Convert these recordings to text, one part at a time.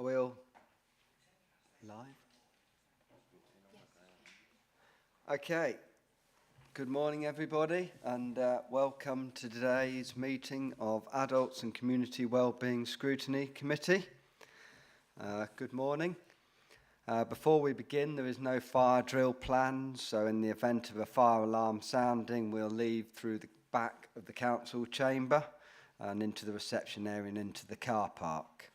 we all live? Okay. Good morning, everybody, and welcome to today's meeting of Adults and Community Wellbeing Scrutiny Committee. Good morning. Before we begin, there is no fire drill planned, so in the event of a fire alarm sounding, we'll leave through the back of the council chamber and into the reception area and into the car park.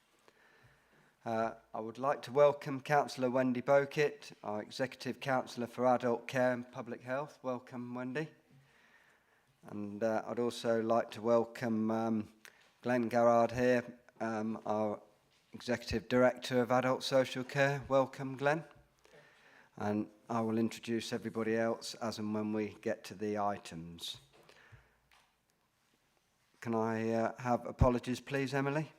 I would like to welcome Councillor Wendy Bokett, our Executive Councillor for Adult Care and Public Health. Welcome, Wendy. And I'd also like to welcome Glenn Garrard here, our Executive Director of Adult Social Care. Welcome, Glenn. And I will introduce everybody else as and when we get to the items. Can I have apologies, please, Emily?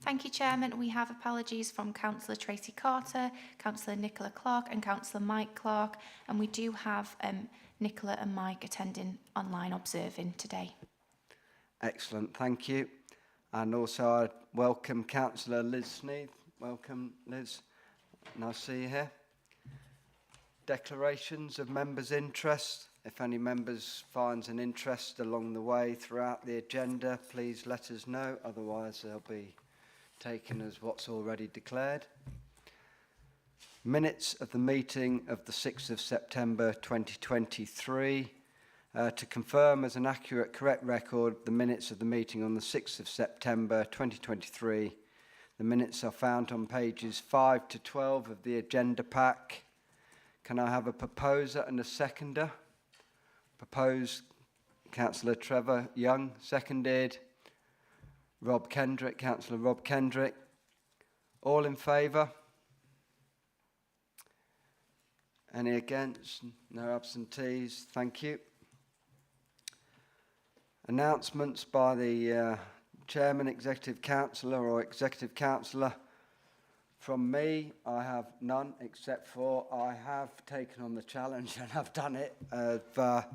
Thank you, Chairman. We have apologies from Councillor Tracy Carter, Councillor Nicola Clark and Councillor Mike Clark, and we do have Nicola and Mike attending online observing today. Excellent, thank you. And also I welcome Councillor Liz Sneath. Welcome, Liz. Nice to see you here. Declarations of members' interest. If any members finds an interest along the way throughout the agenda, please let us know. Otherwise, they'll be taken as what's already declared. Minutes of the meeting of the 6th of September 2023. To confirm as an accurate, correct record, the minutes of the meeting on the 6th of September 2023. The minutes are found on pages 5 to 12 of the agenda pack. Can I have a proposer and a seconder? Proposed, Councillor Trevor Young, seconded. Rob Kendrick, Councillor Rob Kendrick. All in favour? Any against? No absentees? Thank you. Announcements by the Chairman, Executive Councillor or Executive Councillor. From me, I have none, except for I have taken on the challenge and have done it of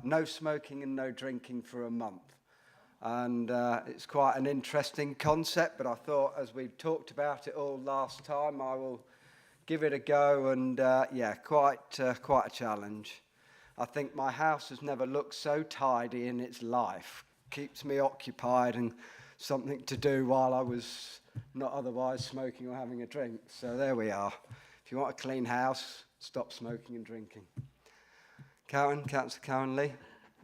no smoking and no drinking for a month. And it's quite an interesting concept, but I thought as we talked about it all last time, I will give it a go, and yeah, quite a challenge. I think my house has never looked so tidy in its life. Keeps me occupied and something to do while I was not otherwise smoking or having a drink. So there we are. If you want a clean house, stop smoking and drinking. Councillor Karen Lee.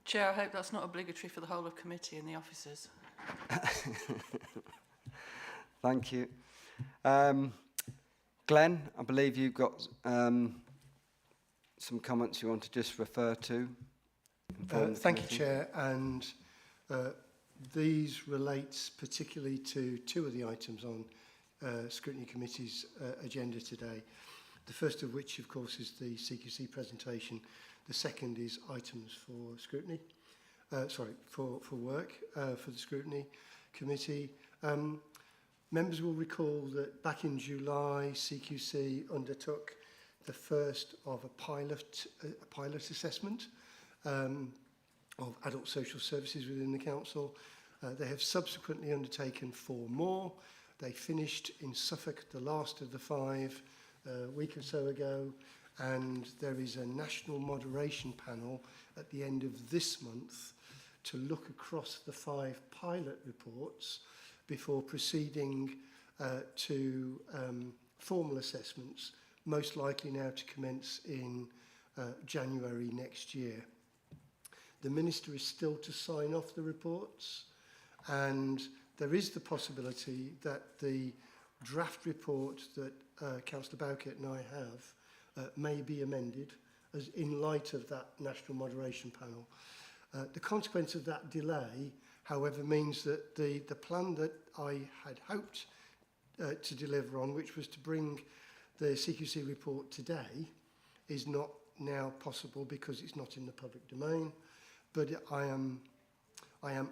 Chair, I hope that's not obligatory for the whole of committee and the officers. Thank you. Glenn, I believe you've got some comments you want to just refer to. Thank you, Chair. And these relate particularly to two of the items on Scrutiny Committee's agenda today. The first of which, of course, is the CQC presentation. The second is items for scrutiny, for work for the Scrutiny Committee. Members will recall that back in July, CQC undertook the first of a pilot assessment of adult social services within the council. They have subsequently undertaken 4 more. They finished in Suffolk, the last of the 5, a week or so ago, and there is a national moderation panel at the end of this month to look across the 5 pilot reports before proceeding to formal assessments, most likely now to commence in January next year. The Minister is still to sign off the reports, and there is the possibility that the draft report that Councillor Bowkett and I have may be amended as in light of that national moderation panel. The consequence of that delay, however, means that the plan that I had hoped to deliver on, which was to bring the CQC report today, is not now possible because it's not in the public domain. But I am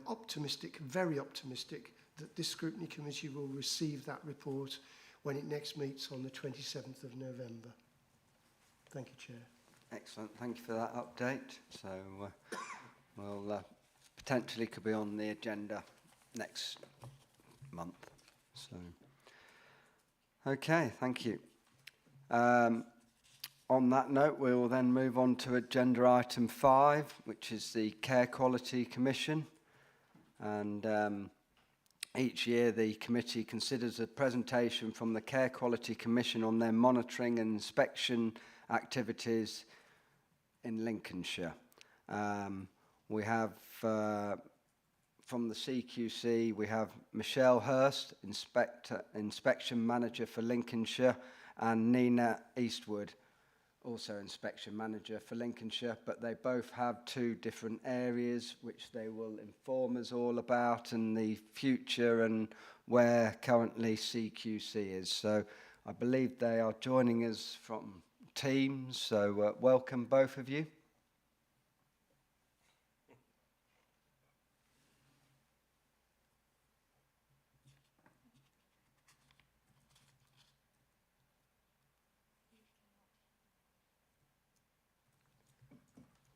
optimistic, very optimistic, that this Scrutiny Committee will receive that report when it next meets on the 27th of November. Thank you, Chair. Excellent, thank you for that update. So we'll potentially could be on the agenda next month. So Okay, thank you. On that note, we will then move on to agenda item 5, which is the Care Quality Commission. And each year the committee considers a presentation from the Care Quality Commission on their monitoring and inspection activities in Lincolnshire. We have from the CQC, we have Michelle Hurst, Inspection Manager for Lincolnshire, and Nina Eastwood, also Inspection Manager for Lincolnshire, but they both have 2 different areas which they will inform us all about, and the future and where currently CQC is. So I believe they are joining us from Teams, so welcome both of you.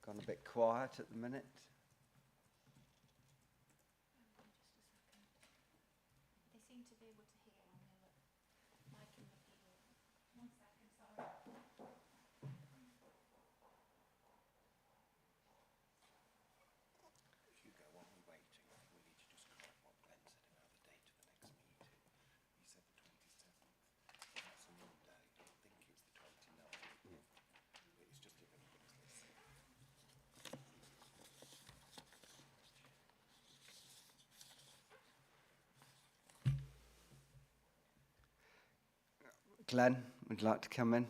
Gone a bit quiet at the minute. They seem to be able to hear on the mic in the field. 1 second, sorry. If you go on, we're waiting. We need to just correct what Glenn said about the date of the next meeting. He said the 27th. That's a Monday. I think it's the 29th. It's just if anything's listening. Glenn, would you like to come in?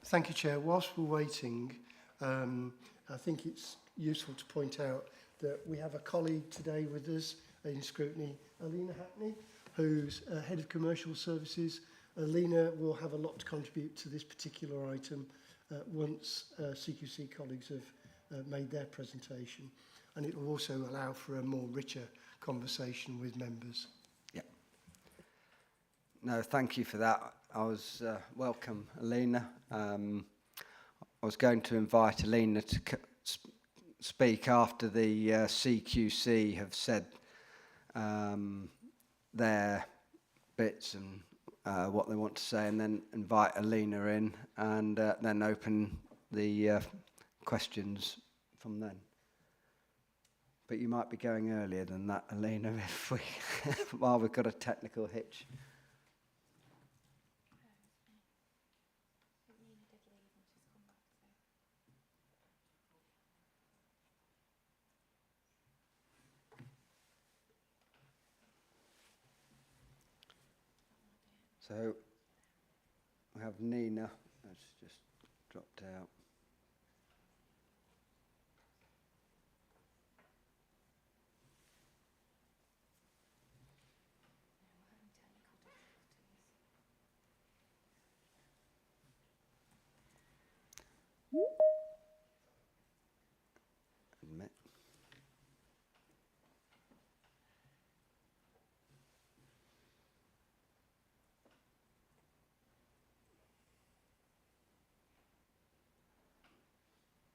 Thank you, Chair. Whilst we're waiting, I think it's useful to point out that we have a colleague today with us in scrutiny, Alina Hackney, who's Head of Commercial Services. Alina will have a lot to contribute to this particular item once CQC colleagues have made their presentation, and it will also allow for a more richer conversation with members. No, thank you for that. I was welcome, Alina. I was going to invite Alina to speak after the CQC have said their bits and what they want to say, and then invite Alina in, and then open the questions from then. But you might be going earlier than that, Alina, if we while we've got a technical hitch. So we have Nina, that's just dropped out. Admit.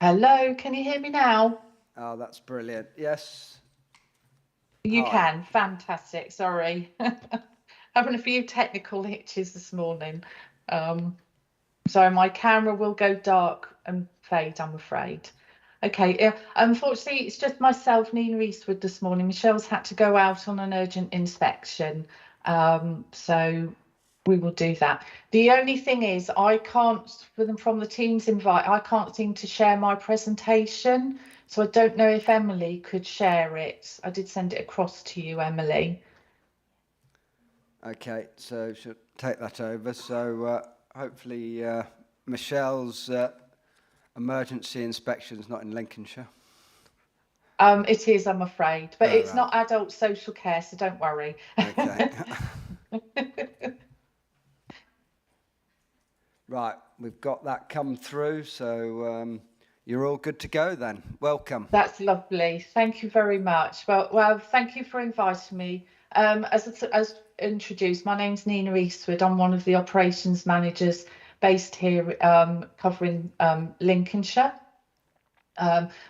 Hello, can you hear me now? Oh, that's brilliant. Yes. You Hi. can, fantastic, sorry. Having a few technical hitches this morning. So my camera will go dark and fade, I'm afraid. Okay, unfortunately, it's just myself, Nina Eastwood, this morning. Michelle's had to go out on an urgent inspection, so we will do that. The only thing is, I can't, from the Teams invite, I can't seem to share my presentation, so I don't know if Emily could share it. I did send it across to you, Emily. Okay, so she'll take that over. So hopefully Michelle's emergency inspection is not in Lincolnshire. It is, I'm afraid, but it's right. not adult social care, so don't worry. Okay. Right, we've got that come through, so you're all good to go then. Welcome. That's lovely. Thank you very much. Well, thank you for inviting me. As introduced, my name's Nina Eastwood. I'm one of the operations managers based here, covering Lincolnshire.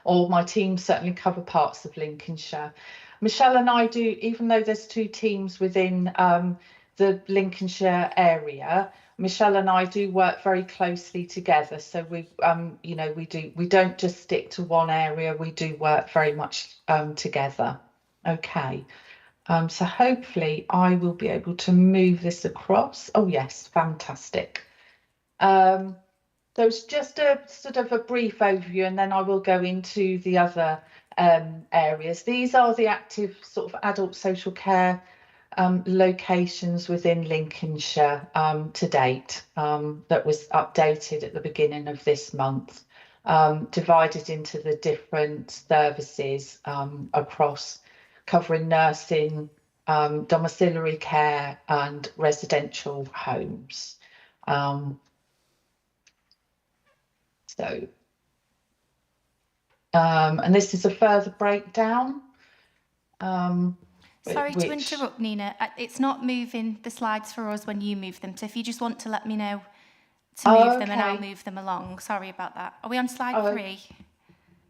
Or my team certainly cover parts of Lincolnshire. Michelle and I do, even though there's 2 teams within the Lincolnshire area, Michelle and I do work very closely together. So we, you know, we don't just stick to one area. We do work very much together. Okay. So hopefully I will be able to move this across. Oh yes, fantastic. So it's just a sort of a brief overview, and then I will go into the other areas. These are the active sort of adult social care locations within Lincolnshire to date, that was updated at the beginning of this month, divided into the different services across covering nursing, domiciliary care and residential homes. And this is a further breakdown. Sorry to interrupt, Nina. It's not moving the slides for us when you move them. So if you just want to let me know to move them, and I'll move them along. Sorry about that. Are we on slide 3?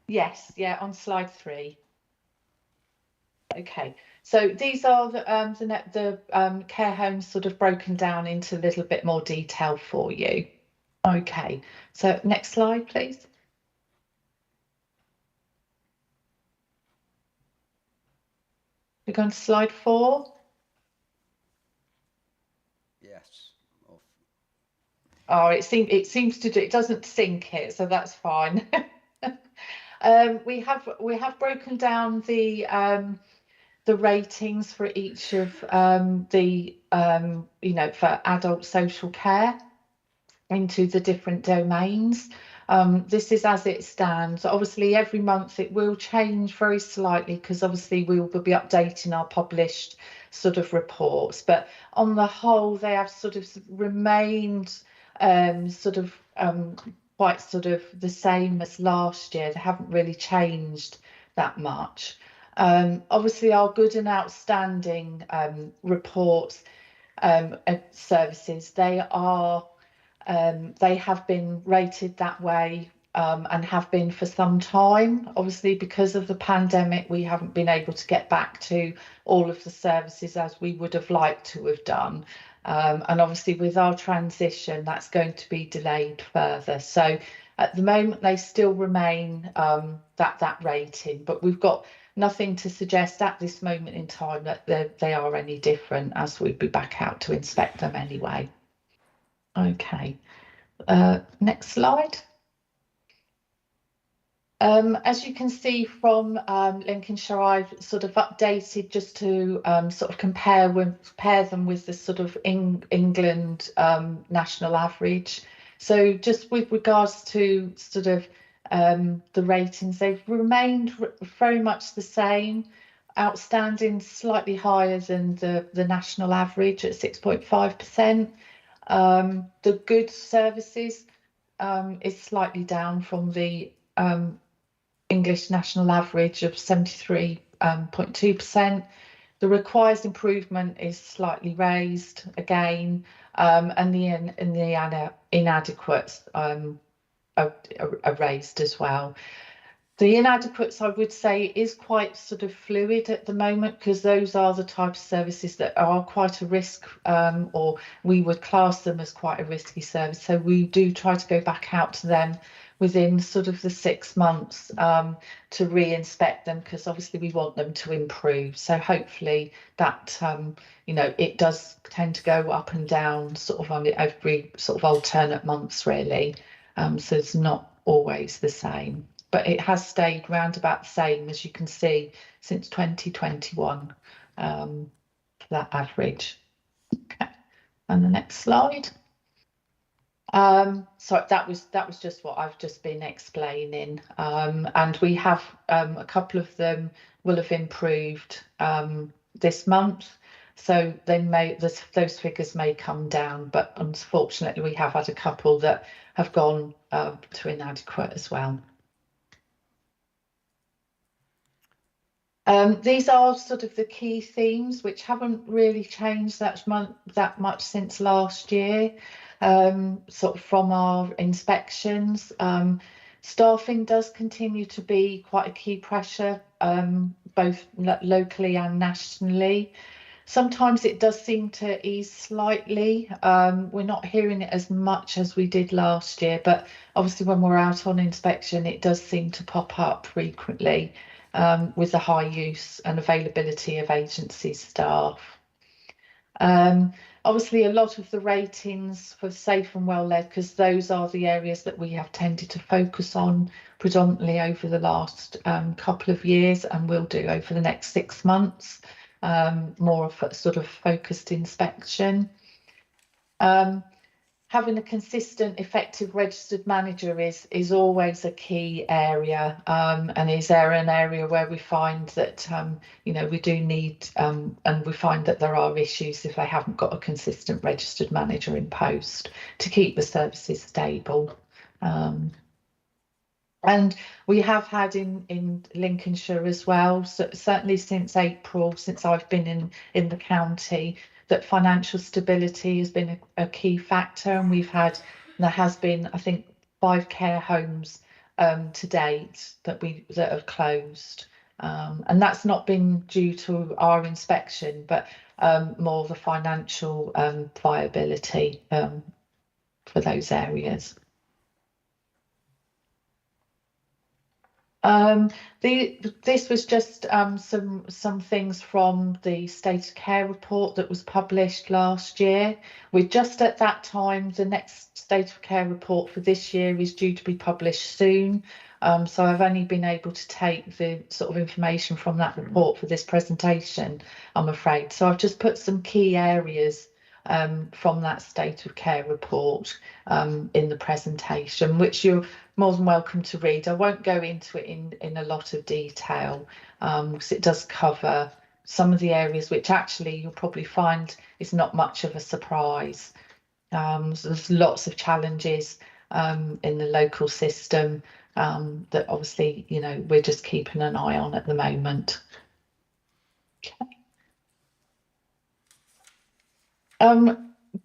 Yes, yeah, on slide 3. Okay, so these are the care homes sort of broken down into a little bit more detail for you. Okay, so next slide, please. We're going to slide 4. Yes. Oh, it seems to do. It doesn't sync it, so that's fine. We have broken down the ratings for each of you know, for adult social care into the different domains. This is as it stands. Obviously, every month it will change very slightly because obviously we will be updating our published sort of reports. But on the whole, they have sort of remained quite sort of the same as last year. They haven't really changed that much. Obviously, our good and outstanding reports services, they have been rated that way and have been for some time. Obviously, because of the pandemic, we haven't been able to get back to all of the services as we would have liked to have done. And obviously with our transition, that's going to be delayed further. So at the moment, they still remain that rating, but we've got nothing to suggest at this moment in time that they are any different, as we'd be back out to inspect them anyway. Okay, next slide. As you can see from Lincolnshire, I've sort of updated just to sort of compare them with the sort of England national average. So just with regards to sort of the ratings, they've remained very much the same. Outstanding slightly higher than the national average at 6.5%. The good services is slightly down from the English national average of 73.2%. The requires improvement is slightly raised again, and the inadequates are raised as well. The inadequates, I would say, is quite sort of fluid at the moment, because those are the type of services that are quite a risk, or we would class them as quite a risky service. So we do try to go back out to them within sort of the 6 months to re-inspect them, because obviously we want them to improve. So hopefully that, you know, it does tend to go up and down sort of on every sort of alternate months really. So it's not always the same, but it has stayed round about the same, as you can see, since 2021 for that average. Okay, and the next slide. So that was just what I've just been explaining, and we have a couple of them will have improved this month, so those figures may come down, but unfortunately we have had a couple that have gone to inadequate as well. These are sort of the key themes which haven't really changed that much since last year. Sort of from our inspections, staffing does continue to be quite a key pressure, both locally and nationally. Sometimes it does seem to ease slightly. We're not hearing it as much as we did last year, but obviously when we're out on inspection, it does seem to pop up frequently with the high use and availability of agency staff. Obviously, a lot of the ratings for safe and well led, because those are the areas that we have tended to focus on predominantly over the last couple of years, and will do over the next 6 months. More of a sort of focused inspection. Having a consistent, effective registered manager is always a key area, and is there an area where we find that we do need, and we find that there are issues if they haven't got a consistent registered manager in post to keep the services stable. And we have had in Lincolnshire as well, so certainly since April, since I've been in the county, that financial stability has been a key factor, and there has been, I think, 5 care homes to date that have closed, and that's not been due to our inspection, but more the financial viability for those areas. This was just some things from the state of care report that was published last year. We're just at that time. The next state of care report for this year is due to be published soon. So I've only been able to take the sort of information from that report for this presentation, I'm afraid. So I've just put some key areas from that state of care report in the presentation, which you're more than welcome to read. I won't go into it in a lot of detail because it does cover some of the areas which actually you'll probably find is not much of a surprise. So there's lots of challenges in the local system that obviously we're just keeping an eye on at the moment. Okay.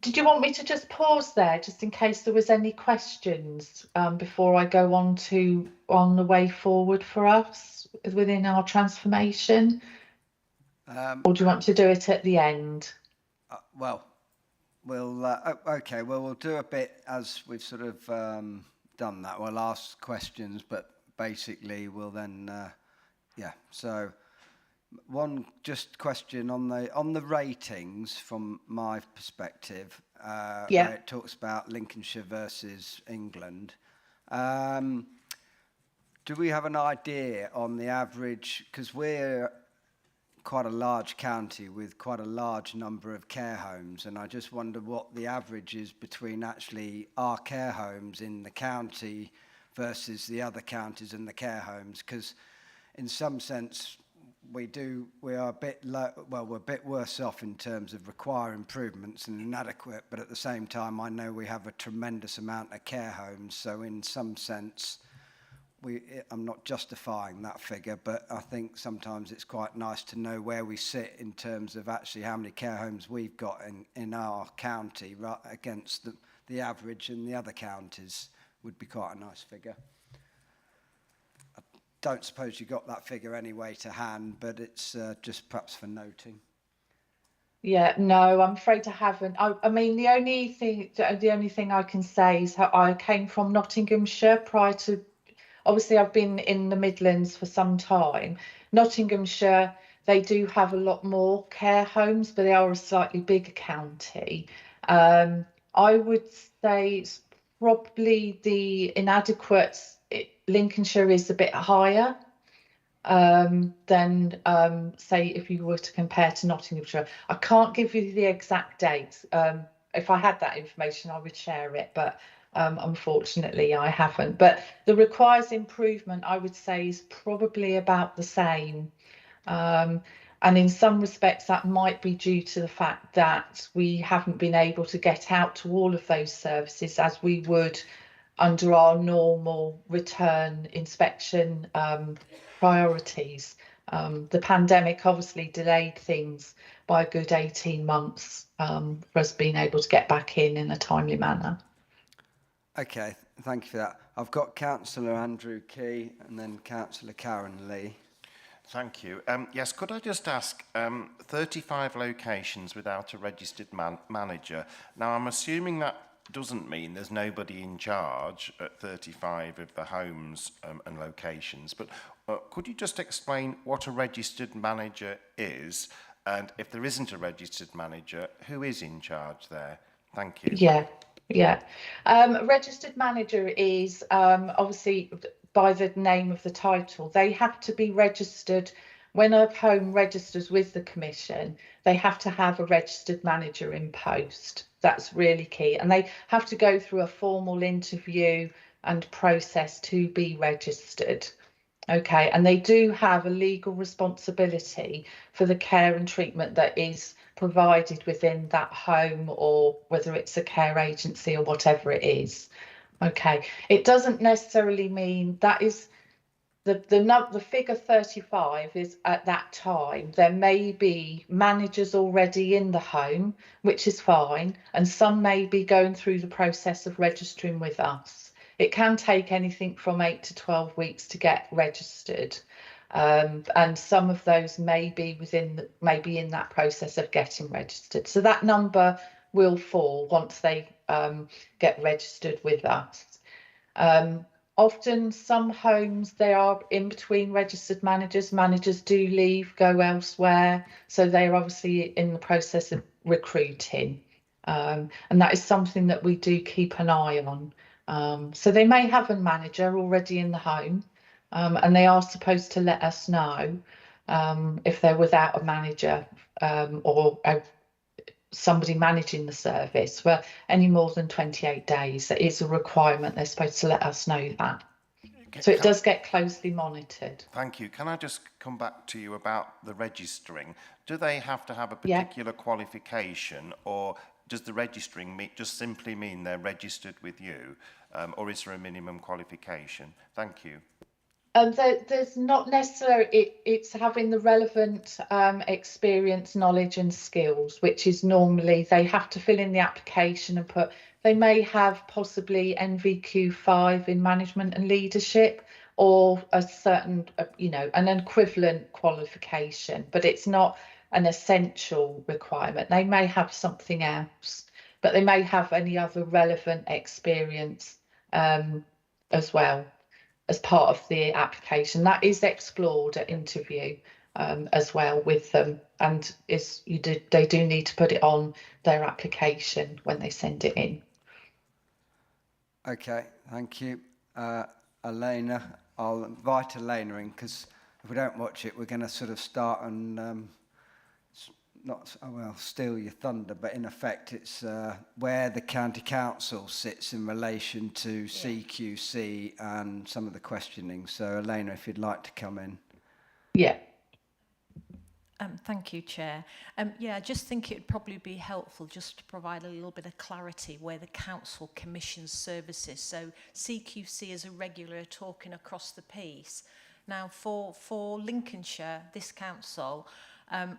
Did you want me to just pause there, just in case there was any questions before I go on the way forward for us within our transformation? Or do you want to do it at the end? Well, we'll okay. Well, we'll do a bit as we've sort of done that. We'll ask questions, but basically we'll then So one just question on the ratings from my perspective. Where it talks about Lincolnshire versus England. Do we have an idea on the average? Because we're quite a large county with quite a large number of care homes, and I just wonder what the average is between actually our care homes in the county versus the other counties and the care homes, because in some sense we are a bit low, well, we're a bit worse off in terms of require improvements and inadequate, but at the same time I know we have a tremendous amount of care homes, so in some sense I'm not justifying that figure, but I think sometimes it's quite nice to know where we sit in terms of actually how many care homes we've got in our county right against the average in the other counties. Would be quite a nice figure. I don't suppose you got that figure anyway to hand, but it's just perhaps for noting. Yeah, no, I'm afraid I haven't. I mean, the only thing I can say is how I came from Nottinghamshire prior to. Obviously, I've been in the Midlands for some time. Nottinghamshire, they do have a lot more care homes, but they are a slightly bigger county. I would say it's probably the inadequates. Lincolnshire is a bit higher than, say, if you were to compare to Nottinghamshire. I can't give you the exact dates. If I had that information, I would share it, but unfortunately I haven't. But the requires improvement, I would say, is probably about the same. And in some respects that might be due to the fact that we haven't been able to get out to all of those services as we would under our normal return inspection priorities. The pandemic obviously delayed things by a good 18 months for us being able to get back in a timely manner. Okay, thank you for that. I've got Councillor Andrew Key and then Councillor Karen Lee. Thank you. Yes, could I just ask, 35 locations without a registered manager. Now, I'm assuming that doesn't mean there's nobody in charge at 35 of the homes and locations, but could you just explain what a registered manager is? And if there isn't a registered manager, who is in charge there? Thank you. Yeah. Registered manager is obviously by the name of the title. They have to be registered. When a home registers with the Commission, they have to have a registered manager in post. That's really key. And they have to go through a formal interview and process to be registered. Okay, and they do have a legal responsibility for the care and treatment that is provided within that home, or whether it's a care agency or whatever it is. Okay, it doesn't necessarily mean that is the figure 35 is at that time. There may be managers already in the home, which is fine, and some may be going through the process of registering with us. It can take anything from 8 to 12 weeks to get registered, and some of those may be in that process of getting registered. So that number will fall once they get registered with us. Often some homes, they are in between registered managers. Managers do leave, go elsewhere. So they're obviously in the process of recruiting. And that is something that we do keep an eye on. So they may have a manager already in the home, and they are supposed to let us know if they're without a manager or somebody managing the service for any more than 28 days. That is a requirement. They're supposed to let us know that. So it does get closely monitored. Thank you. Can I just come back to you about the registering? Do they have to have a particular qualification, or does the registering just simply mean they're registered with you, or is there a minimum qualification? Thank you. There's not necessarily, it's having the relevant experience, knowledge and skills, which is normally they have to fill in the application and put, they may have possibly NVQ5 in management and leadership, or a certain, an equivalent qualification, but it's not an essential requirement. They may have something else, but they may have any other relevant experience as well, as part of the application. That is explored at interview as well with them, and they do need to put it on their application when they send it in. Okay, thank you. Elena, I'll invite Elena in, because if we don't watch it, we're going to sort of start and steal your thunder, but in effect it's where the county council sits in relation to CQC and some of the questioning. So Elena, if you'd like to come in. Yeah. Thank you, Chair. I just think it would probably be helpful just to provide a little bit of clarity where the council commissions services. So CQC is a regulator talking across the piece. Now for Lincolnshire, this council,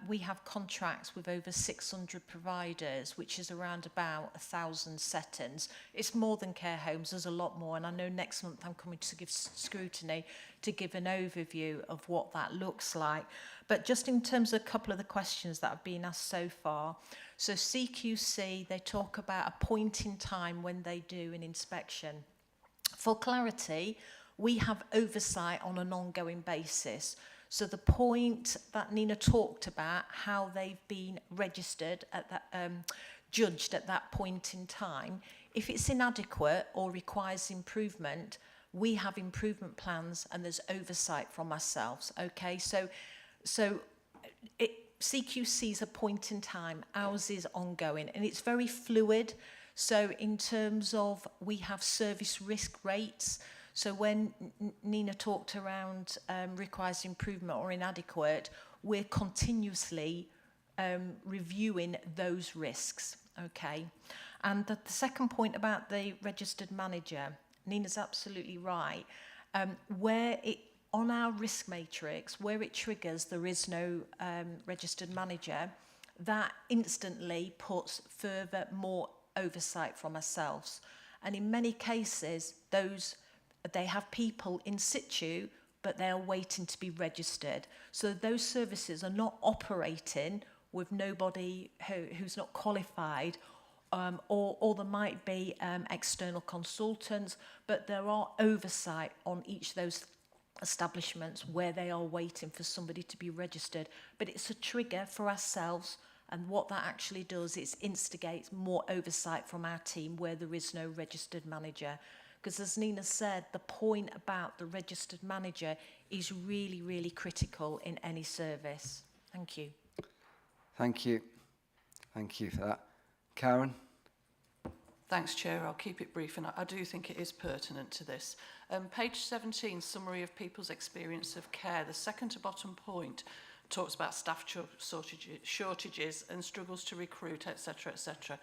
we have contracts with over 600 providers, which is around about 1,000 settings. It's more than care homes, there's a lot more, and I know next month I'm coming to give scrutiny to give an overview of what that looks like. But just in terms of a couple of the questions that have been asked so far, so CQC, they talk about a point in time when they do an inspection. For clarity, we have oversight on an ongoing basis. So the point that Nina talked about, how they've been registered at that, judged at that point in time, if it's inadequate or requires improvement, we have improvement plans and there's oversight from ourselves. Okay, so CQC is a point in time, ours is ongoing, and it's very fluid. So in terms of, we have service risk rates. So when Nina talked around requires improvement or inadequate, we're continuously reviewing those risks, okay? And the second point about the registered manager, Nina's absolutely right. On our risk matrix, where it triggers there is no registered manager, that instantly puts further more oversight from ourselves. And in many cases, they have people in situ but they are waiting to be registered. So those services are not operating with nobody who's not qualified, or there might be external consultants, but there are oversight on each of those establishments where they are waiting for somebody to be registered. But it's a trigger for ourselves, and what that actually does is instigates more oversight from our team where there is no registered manager. Because as Nina said, the point about the registered manager is really, really critical in any service. Thank you. Thank you. Thank you for that. Karen? Thanks, Chair. I'll keep it brief, and I do think it is pertinent to this. Page 17, summary of people's experience of care. The second to bottom point talks about staff shortages and struggles to recruit, etc., etc.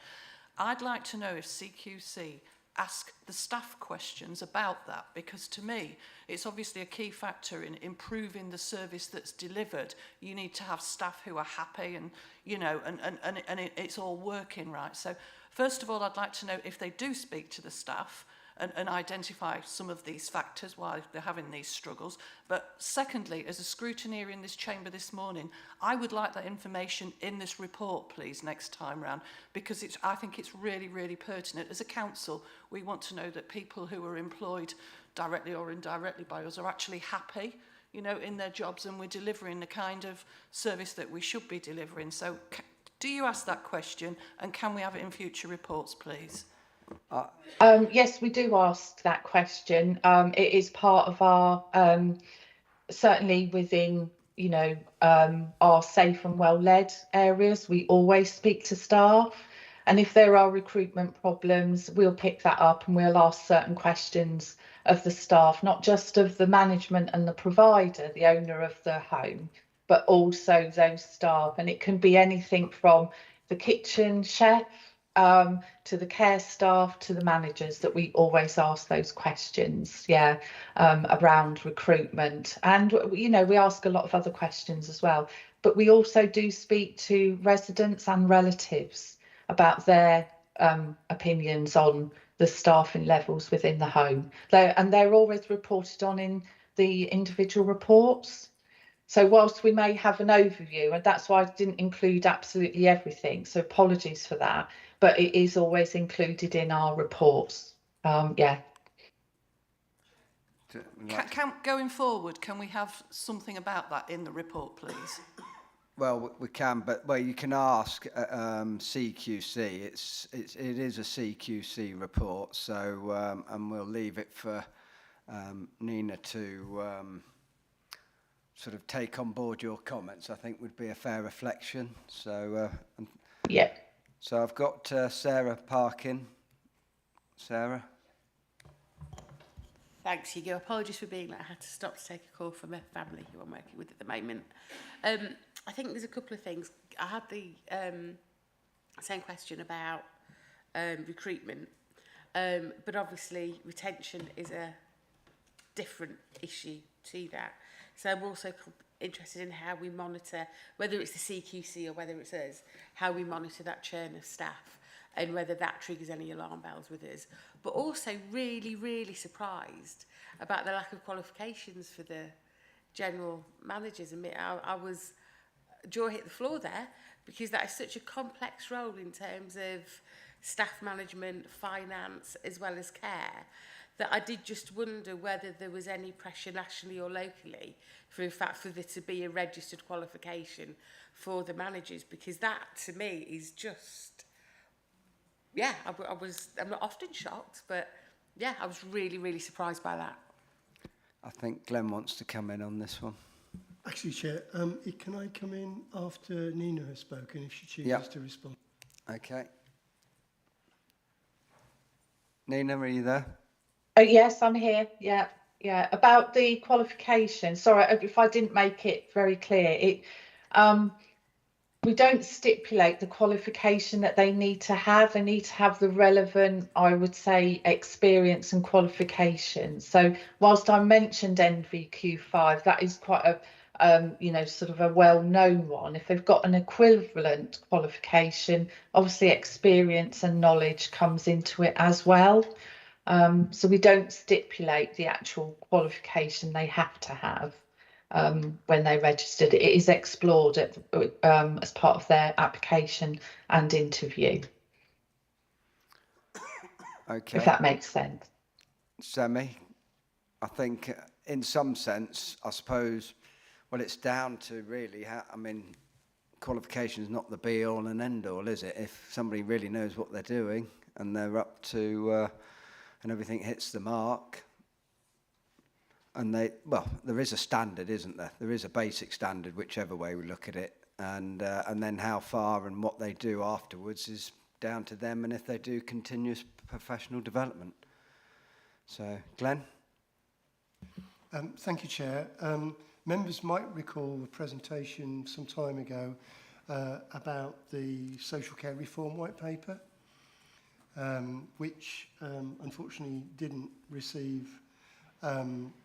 I'd like to know if CQC ask the staff questions about that, because to me it's obviously a key factor in improving the service that's delivered. You need to have staff who are happy and, you know, and it's all working right. So first of all, I'd like to know if they do speak to the staff and identify some of these factors why they're having these struggles. But secondly, as a scrutineer in this chamber this morning, I would like that information in this report, please, next time round, because I think it's really, really pertinent. As a council, we want to know that people who are employed directly or indirectly by us are actually happy, you know, in their jobs, and we're delivering the kind of service that we should be delivering. So do you ask that question, and can we have it in future reports, please? Yes, we do ask that question. It is part of our, certainly within, you know, our safe and well-led areas, we always speak to staff. And if there are recruitment problems, we'll pick that up and we'll ask certain questions of the staff, not just of the management and the provider, the owner of the home, but also those staff. And it can be anything from the kitchen chef, to the care staff, to the managers, that we always ask those questions, around recruitment. And, you know, we ask a lot of other questions as well, but we also do speak to residents and relatives about their opinions on the staffing levels within the home. And they're always reported on in the individual reports. So whilst we may have an overview, and that's why I didn't include absolutely everything, so apologies for that, but it is always included in our reports. Going forward, can we have something about that in the report, please? Well, we can, but you can ask CQC. It is a CQC report, so and we'll leave it for Nina to sort of take on board your comments. I think would be a fair reflection. So So I've got Sarah Parkin. Sarah. Thanks, Hugo. Apologies for being late. I had to stop to take a call from a family who I'm working with at the moment. I think there's a couple of things. I had the same question about recruitment, but obviously retention is a different issue to that. So I'm also interested in how we monitor, whether it's the CQC or whether it's us, how we monitor that churn of staff and whether that triggers any alarm bells with us. But also really, really surprised about the lack of qualifications for the general managers. I was, jaw hit the floor there, because that is such a complex role in terms of staff management, finance, as well as care, that I did just wonder whether there was any pressure nationally or locally for, in fact, for there to be a registered qualification for the managers, because that to me is just, I'm not often shocked, but I was really, really surprised by that. I think Glenn wants to come in on this one. Actually, Chair, can I come in after Nina has spoken if she chooses to respond? Okay. Nina, are you there? Oh, yes, I'm here. Yeah. About the qualification. Sorry if I didn't make it very clear. We don't stipulate the qualification that they need to have. They need to have the relevant, I would say, experience and qualification. So whilst I mentioned NVQ5, that is quite a sort of a well-known one. If they've got an equivalent qualification, obviously experience and knowledge comes into it as well. So we don't stipulate the actual qualification they have to have when they're registered. It is explored as part of their application and interview. Okay. If that makes sense. Semi, I think in some sense, I suppose, well, it's down to really how, I mean, qualification is not the be all and end all, is it? If somebody really knows what they're doing and they're up to, and everything hits the mark, and there is a standard, isn't there? There is a basic standard, whichever way we look at it, and then how far and what they do afterwards is down to them, and if they do continuous professional development. So, Glenn? Thank you, Chair. Members might recall a presentation some time ago about the social care reform white paper, which unfortunately didn't receive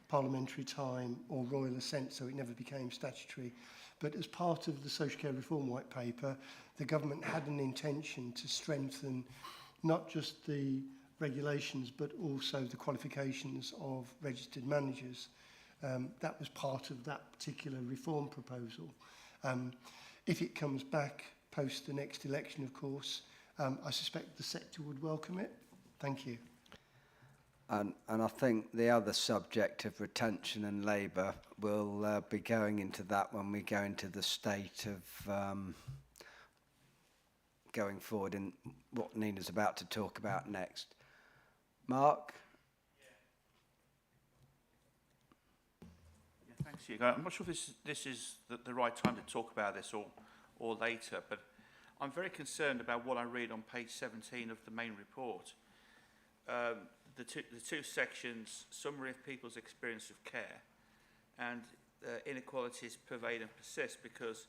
parliamentary time or royal assent, so it never became statutory. But as part of the social care reform white paper, the government had an intention to strengthen not just the regulations but also the qualifications of registered managers. That was part of that particular reform proposal. If it comes back post the next election, of course, I suspect the sector would welcome it. Thank you. And I think the other subject of retention and labour will be going into that when we go into the state of going forward in what Nina's about to talk about next. Mark? Yeah, thanks, Hugo. I'm not sure if this is the right time to talk about this or later, but I'm very concerned about what I read on page 17 of the main report. The two sections, summary of people's experience of care, and inequalities pervade and persist because,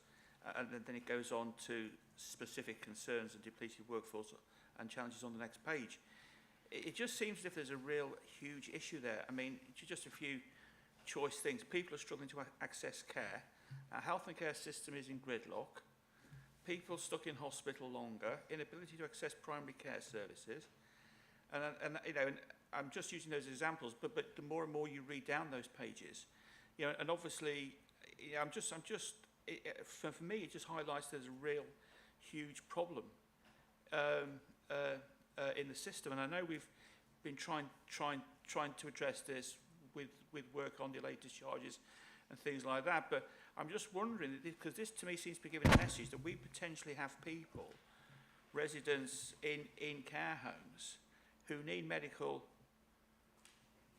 and then it goes on to specific concerns and depleted workforce and challenges on the next page. It just seems as if there's a real huge issue there. I mean, just a few choice things. People are struggling to access care. Our health and care system is in gridlock. People stuck in hospital longer. Inability to access primary care services. And you know, and I'm just using those examples, but the more and more you read down those pages, you know, and obviously, you know, for me, it just highlights there's a real huge problem in the system, and I know we've been trying to address this with work on delayed discharges and things like that. But I'm just wondering, because this to me seems to be giving a message that we potentially have people, residents in care homes, who need medical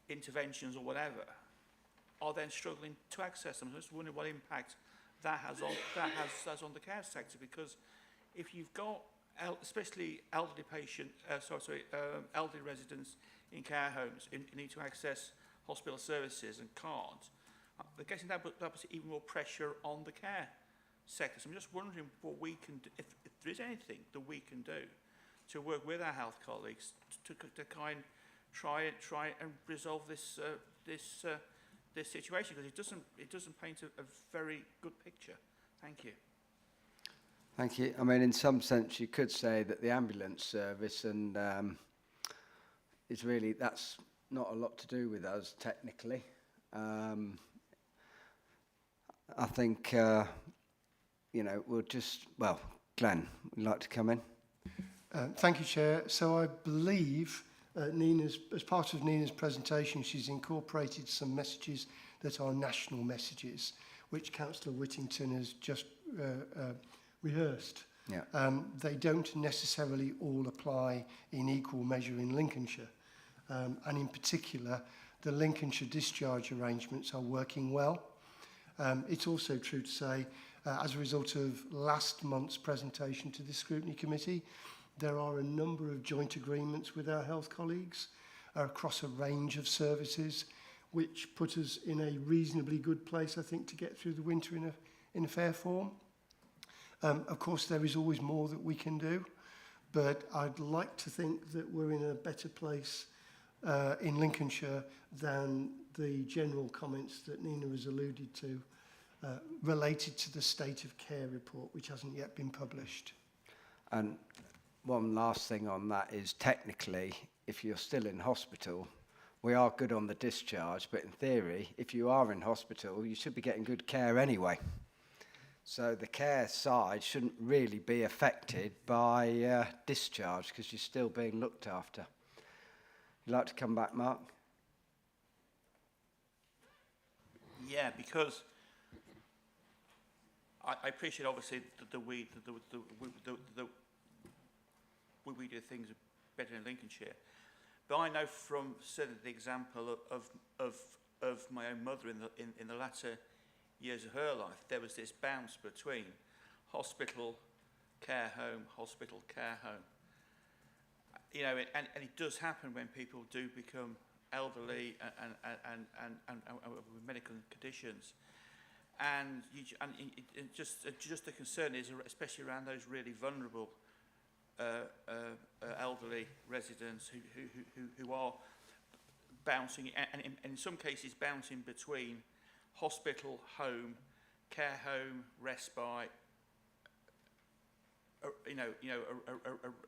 interventions or whatever, are then struggling to access them. I'm just wondering what impact that has on the care sector, because if you've got especially elderly elderly residents in care homes who need to access hospital services and can't, I'm guessing that puts even more pressure on the care sector. So I'm just wondering what we can do, if there is anything that we can do to work with our health colleagues to try and resolve this situation, because it doesn't paint a very good picture. Thank you. Thank you. I mean, in some sense, you could say that the ambulance service and is really, that's not a lot to do with us technically. I think, you know, we'll just, well, Glenn, would you like to come in? Thank you, Chair. So I believe as part of Nina's presentation, she's incorporated some messages that are national messages, which Councillor Whittington has just rehearsed. Yeah. They don't necessarily all apply in equal measure in Lincolnshire. And in particular, the Lincolnshire discharge arrangements are working well. It's also true to say, as a result of last month's presentation to the Scrutiny Committee, there are a number of joint agreements with our health colleagues across a range of services, which put us in a reasonably good place, I think, to get through the winter in a fair form. Of course, there is always more that we can do, but I'd like to think that we're in a better place in Lincolnshire than the general comments that Nina has alluded to related to the State of Care report, which hasn't yet been published. And one last thing on that is technically, if you're still in hospital, we are good on the discharge, but in theory, if you are in hospital, you should be getting good care anyway. So the care side shouldn't really be affected by discharge because you're still being looked after. You'd like to come back, Mark? Yeah, because I appreciate obviously the way we do things better in Lincolnshire, but I know from certainly the example of my own mother in the latter years of her life, there was this bounce between hospital, care home, hospital, care home. You know, and it does happen when people do become elderly and with medical conditions. And just the concern is, especially around those really vulnerable elderly residents who are bouncing, and in some cases bouncing between hospital, home, care home, respite,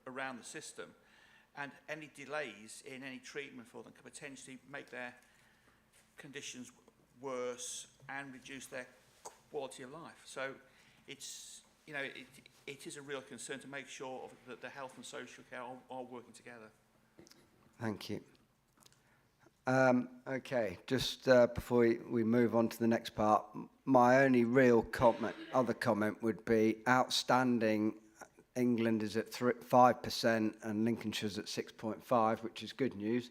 around the system, and any delays in any treatment for them could potentially make their conditions worse and reduce their quality of life. So it's, it is a real concern to make sure that the health and social care are working together. Thank you. Okay, just before we move on to the next part, my only real other comment would be outstanding. England is at 5% and Lincolnshire's at 6.5%, which is good news.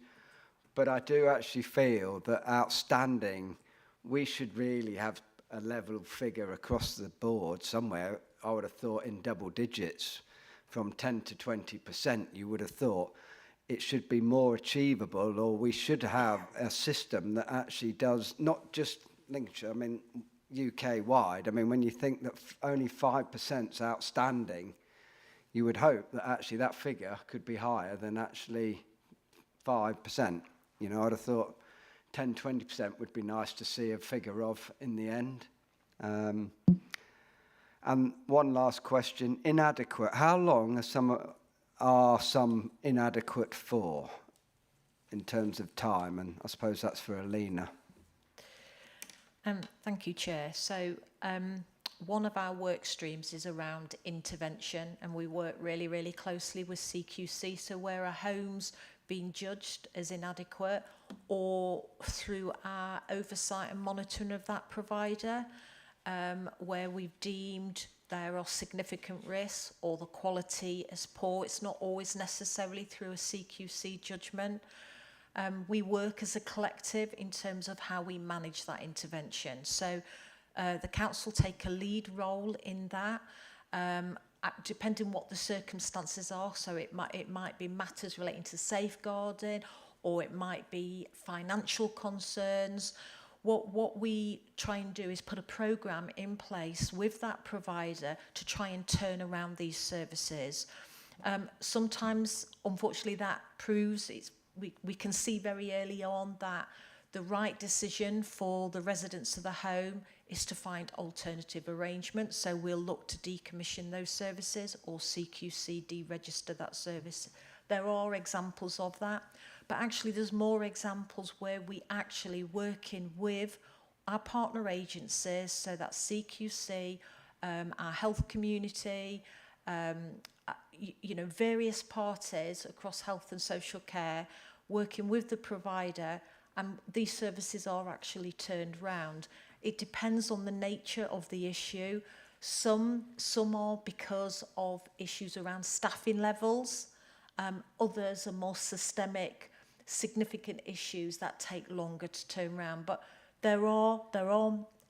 But I do actually feel that outstanding, we should really have a level figure across the board somewhere. I would have thought in double digits, from 10 to 20%, you would have thought. It should be more achievable, or we should have a system that actually does, not just Lincolnshire, I mean UK-wide. I mean, when you think that only 5% is outstanding, you would hope that actually that figure could be higher than actually 5%. You know, I'd have thought 10, 20% would be nice to see a figure of in the end. And one last question, inadequate. How long are some inadequate for in terms of time? And I suppose that's for Alina. Thank you, Chair. So one of our work streams is around intervention, and we work really, really closely with CQC. So where a home's being judged as inadequate, or through our oversight and monitoring of that provider, where we've deemed there are significant risks or the quality is poor. It's not always necessarily through a CQC judgment. We work as a collective in terms of how we manage that intervention. So the council take a lead role in that, depending what the circumstances are. So it might be matters relating to safeguarding, or it might be financial concerns. What we try and do is put a programme in place with that provider to try and turn around these services. Sometimes, unfortunately, that proves we can see very early on that the right decision for the residents of the home is to find alternative arrangements. So we'll look to decommission those services, or CQC deregister that service. There are examples of that. But actually, there's more examples where we actually working with our partner agencies, so that's CQC, our health community, various parties across health and social care, working with the provider, and these services are actually turned round. It depends on the nature of the issue. Some are because of issues around staffing levels. Others are more systemic, significant issues that take longer to turn around. But there are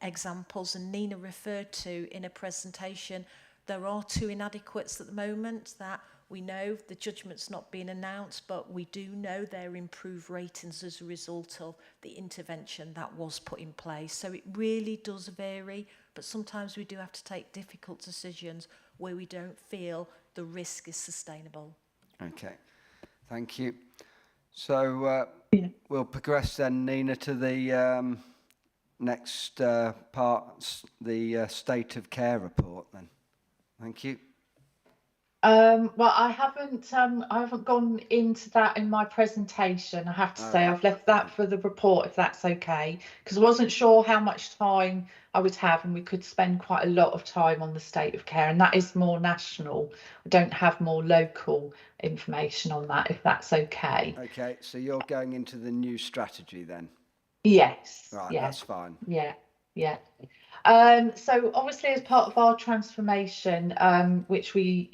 examples, and Nina referred to in a presentation, there are 2 inadequates at the moment that we know the judgment's not been announced, but we do know they're improved ratings as a result of the intervention that was put in place. So it really does vary, but sometimes we do have to take difficult decisions where we don't feel the risk is sustainable. Okay, thank you. So we'll progress then, Nina, to the next part, the State of Care report then. Thank you. Well, I haven't gone into that in my presentation. I have to say, I've left that for the report, if that's okay, because I wasn't sure how much time I would have, and we could spend quite a lot of time on the state of care, and that is more national. I don't have more local information on that, if that's okay. Okay, so you're going into the new strategy then? Yes. Right, Yeah. that's fine. Yeah. Yeah. So obviously, as part of our transformation, which we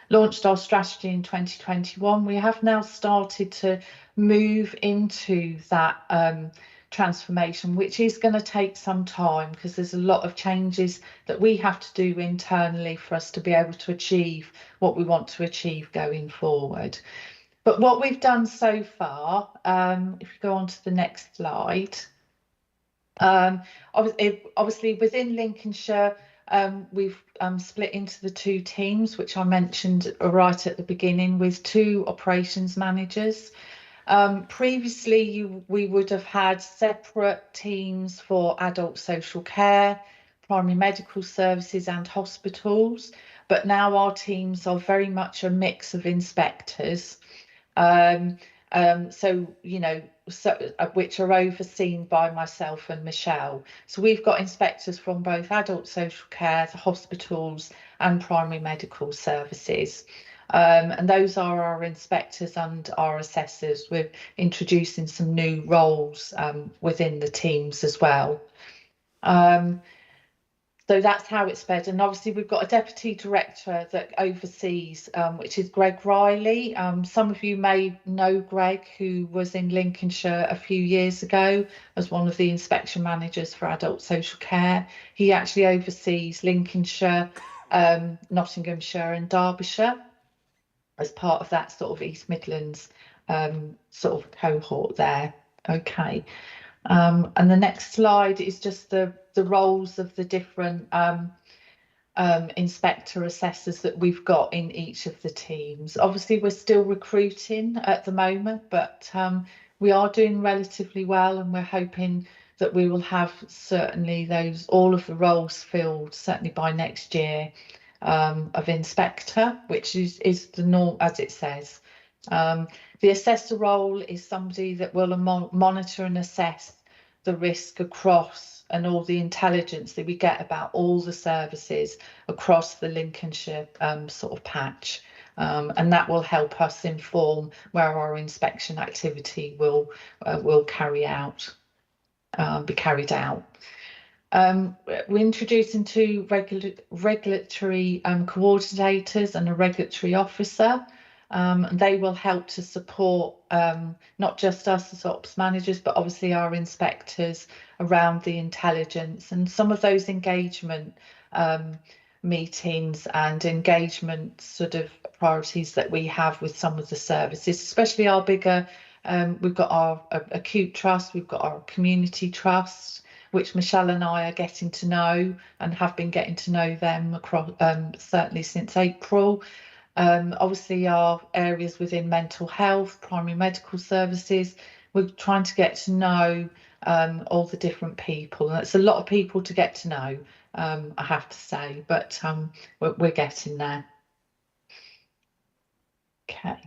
launched our strategy in 2021, we have now started to move into that transformation, which is going to take some time because there's a lot of changes that we have to do internally for us to be able to achieve what we want to achieve going forward. But what we've done so far, if you go on to the next slide. Obviously within Lincolnshire, we've split into the two teams, which I mentioned right at the beginning, with 2 operations managers. Previously, we would have had separate teams for adult social care, primary medical services and hospitals, but now our teams are very much a mix of inspectors. Which are overseen by myself and Michelle. So we've got inspectors from both adult social care, the hospitals and primary medical services. And those are our inspectors and our assessors. We're introducing some new roles within the teams as well. So that's how it's fed. And obviously we've got a deputy director that oversees, which is Greg Riley. Some of you may know Greg, who was in Lincolnshire a few years ago as one of the inspection managers for adult social care. He actually oversees Lincolnshire, Nottinghamshire and Derbyshire as part of that sort of East Midlands sort of cohort there. Okay. And the next slide is just the roles of the different inspector assessors that we've got in each of the teams. Obviously, we're still recruiting at the moment, but we are doing relatively well, and we're hoping that we will have certainly all of the roles filled certainly by next year of inspector, which is the norm as it says. The assessor role is somebody that will monitor and assess the risk across and all the intelligence that we get about all the services across the Lincolnshire sort of patch. And that will help us inform where our inspection activity will be carried out. We're introducing 2 regulatory coordinators and a regulatory officer. And they will help to support not just us as ops managers, but obviously our inspectors around the intelligence and some of those engagement meetings and engagement sort of priorities that we have with some of the services, especially our bigger, we've got our acute trust, we've got our community trust, which Michelle and I are getting to know and have been getting to know them across certainly since April. Obviously our areas within mental health, primary medical services, we're trying to get to know all the different people. And it's a lot of people to get to know, I have to say, but we're getting there. Okay,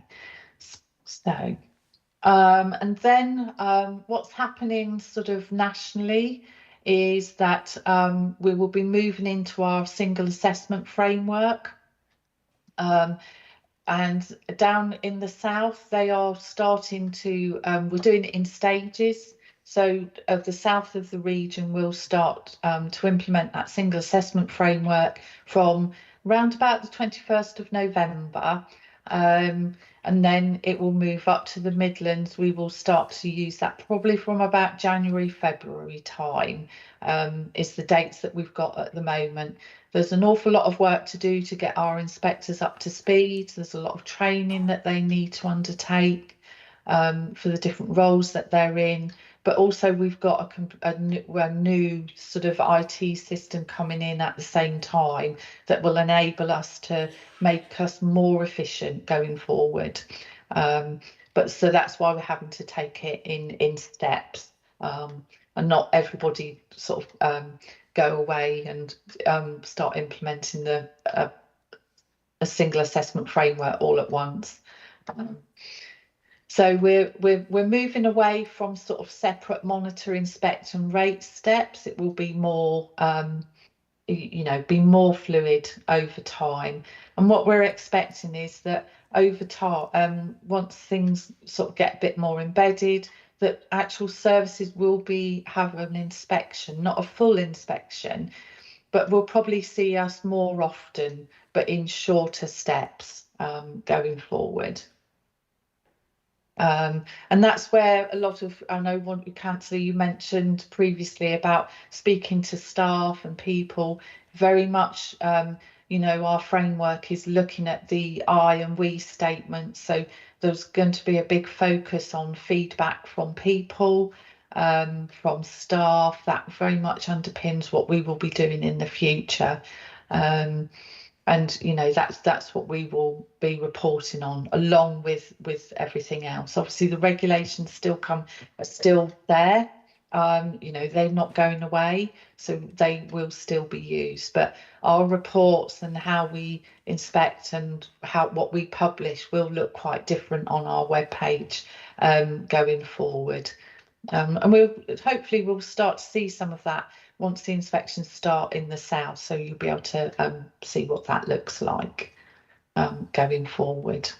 so and then what's happening sort of nationally is that we will be moving into our single assessment framework. And down in the south, they are starting to, we're doing it in stages. So the south of the region will start to implement that single assessment framework from around about the 21st of November. And then it will move up to the Midlands. We will start to use that probably from about January, February time is the dates that we've got at the moment. There's an awful lot of work to do to get our inspectors up to speed. There's a lot of training that they need to undertake for the different roles that they're in. But also we've got a new sort of IT system coming in at the same time that will enable us to make us more efficient going forward. But so that's why we're having to take it in steps and not everybody sort of go away and start implementing a single assessment framework all at once. So we're moving away from sort of separate monitor, inspect and rate steps. It will be more be more fluid over time. And what we're expecting is that over time, once things sort of get a bit more embedded, that actual services will have an inspection, not a full inspection, but we'll probably see us more often, but in shorter steps going forward. And that's where a lot of, I know one councillor you mentioned previously about speaking to staff and people, very much, our framework is looking at the I and we statements. So there's going to be a big focus on feedback from people, from staff. That very much underpins what we will be doing in the future. And that's what we will be reporting on, along with everything else. Obviously the regulations are still there. They're not going away, so they will still be used, but our reports and how we inspect and what we publish will look quite different on our webpage going forward. And hopefully we'll start to see some of that once the inspections start in the south, so you'll be able to see what that looks like going forward.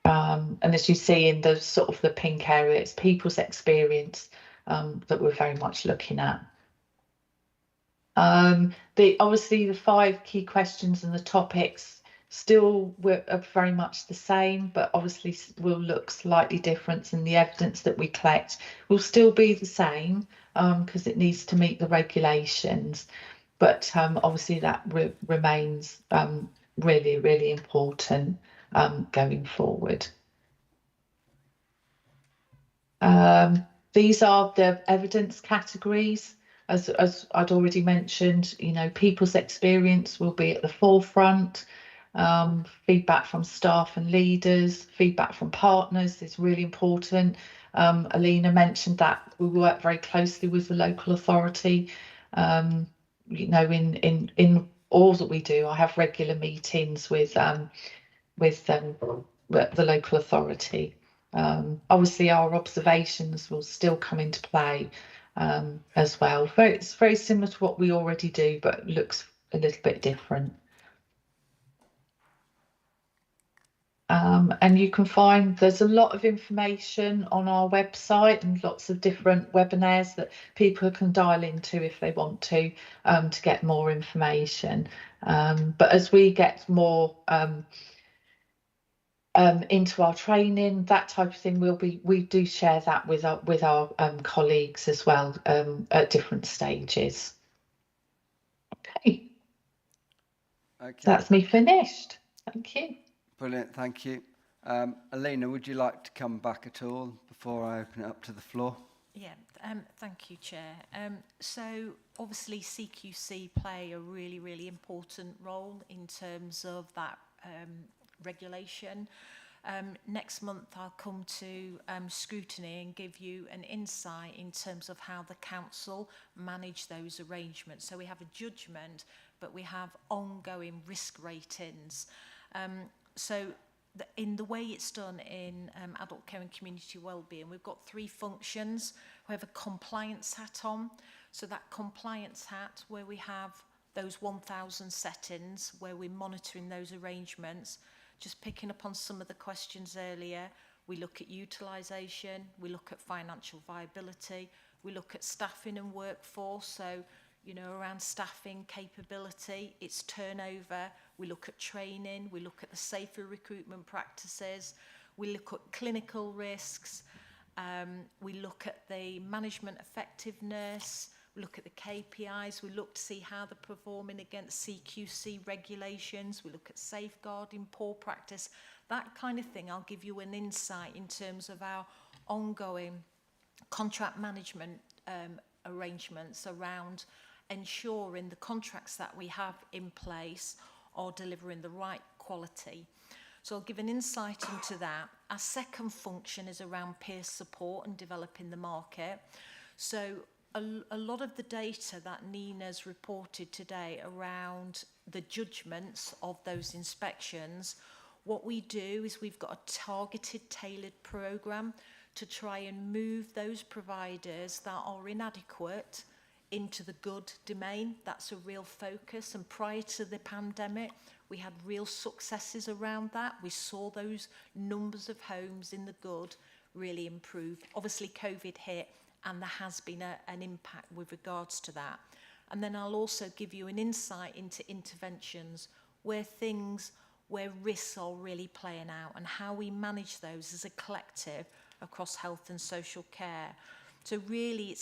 And as you see in the sort of the pink area, it's people's experience that we're very much looking at. Obviously the 5 key questions and the topics still are very much the same, but obviously will look slightly different, and the evidence that we collect will still be the same because it needs to meet the regulations. But obviously that remains really, really important going forward. These are the evidence categories. As I'd already mentioned, people's experience will be at the forefront. Feedback from staff and leaders, feedback from partners is really important. Alina mentioned that we work very closely with the local authority. In all that we do, I have regular meetings with the local authority. Obviously our observations will still come into play as well. It's very similar to what we already do, but looks a little bit different. And you can find there's a lot of information on our website and lots of different webinars that people can dial into if they want to get more information. But as we get more into our training, that type of thing, we do share that with our colleagues as well at different stages. Okay, that's me finished. Thank you. Brilliant, thank you. Alina, would you like to come back at all before I open it up to the floor? Yeah, thank you, Chair. So obviously CQC play a really, really important role in terms of that regulation. Next month I'll come to scrutiny and give you an insight in terms of how the council manage those arrangements. So we have a judgment, but we have ongoing risk ratings. So in the way it's done in adult care and community wellbeing, we've got 3 functions. We have a compliance hat on. So that compliance hat, where we have those 1,000 settings, where we're monitoring those arrangements. Just picking up on some of the questions earlier, we look at utilisation, we look at financial viability, we look at staffing and workforce. So, around staffing capability, its turnover. We look at training, we look at the safer recruitment practices, we look at clinical risks, we look at the management effectiveness, we look at the KPIs, we look to see how they're performing against CQC regulations, we look at safeguarding, poor practice, that kind of thing. I'll give you an insight in terms of our ongoing contract management arrangements around ensuring the contracts that we have in place are delivering the right quality. So I'll give an insight into that. Our second function is around peer support and developing the market. So a lot of the data that Nina's reported today around the judgments of those inspections, what we do is we've got a targeted, tailored programme to try and move those providers that are inadequate into the good domain. That's a real focus, and prior to the pandemic we had real successes around that. We saw those numbers of homes in the good really improve. Obviously COVID hit and there has been an impact with regards to that. And then I'll also give you an insight into interventions where risks are really playing out and how we manage those as a collective across health and social care. So really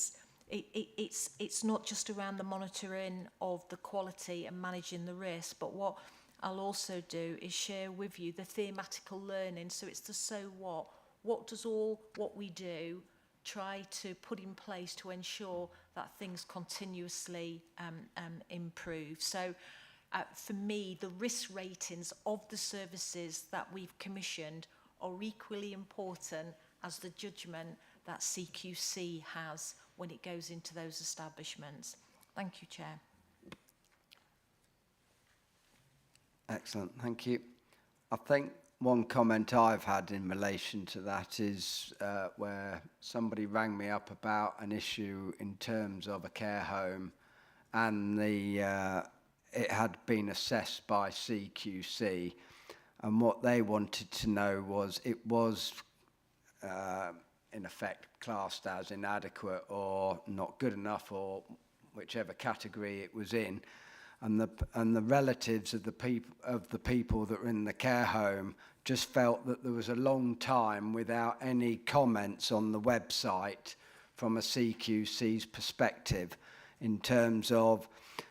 it's not just around the monitoring of the quality and managing the risk, but what I'll also do is share with you the thematical learning. So it's the so what does all what we do try to put in place to ensure that things continuously improve. So for me, the risk ratings of the services that we've commissioned are equally important as the judgment that CQC has when it goes into those establishments. Thank you, Chair. Excellent, thank you. I think one comment I've had in relation to that is where somebody rang me up about an issue in terms of a care home, and it had been assessed by CQC, and what they wanted to know was it was in effect classed as inadequate or not good enough, or whichever category it was in. And the relatives of the people that were in the care home just felt that there was a long time without any comments on the website from a CQC's perspective in terms of,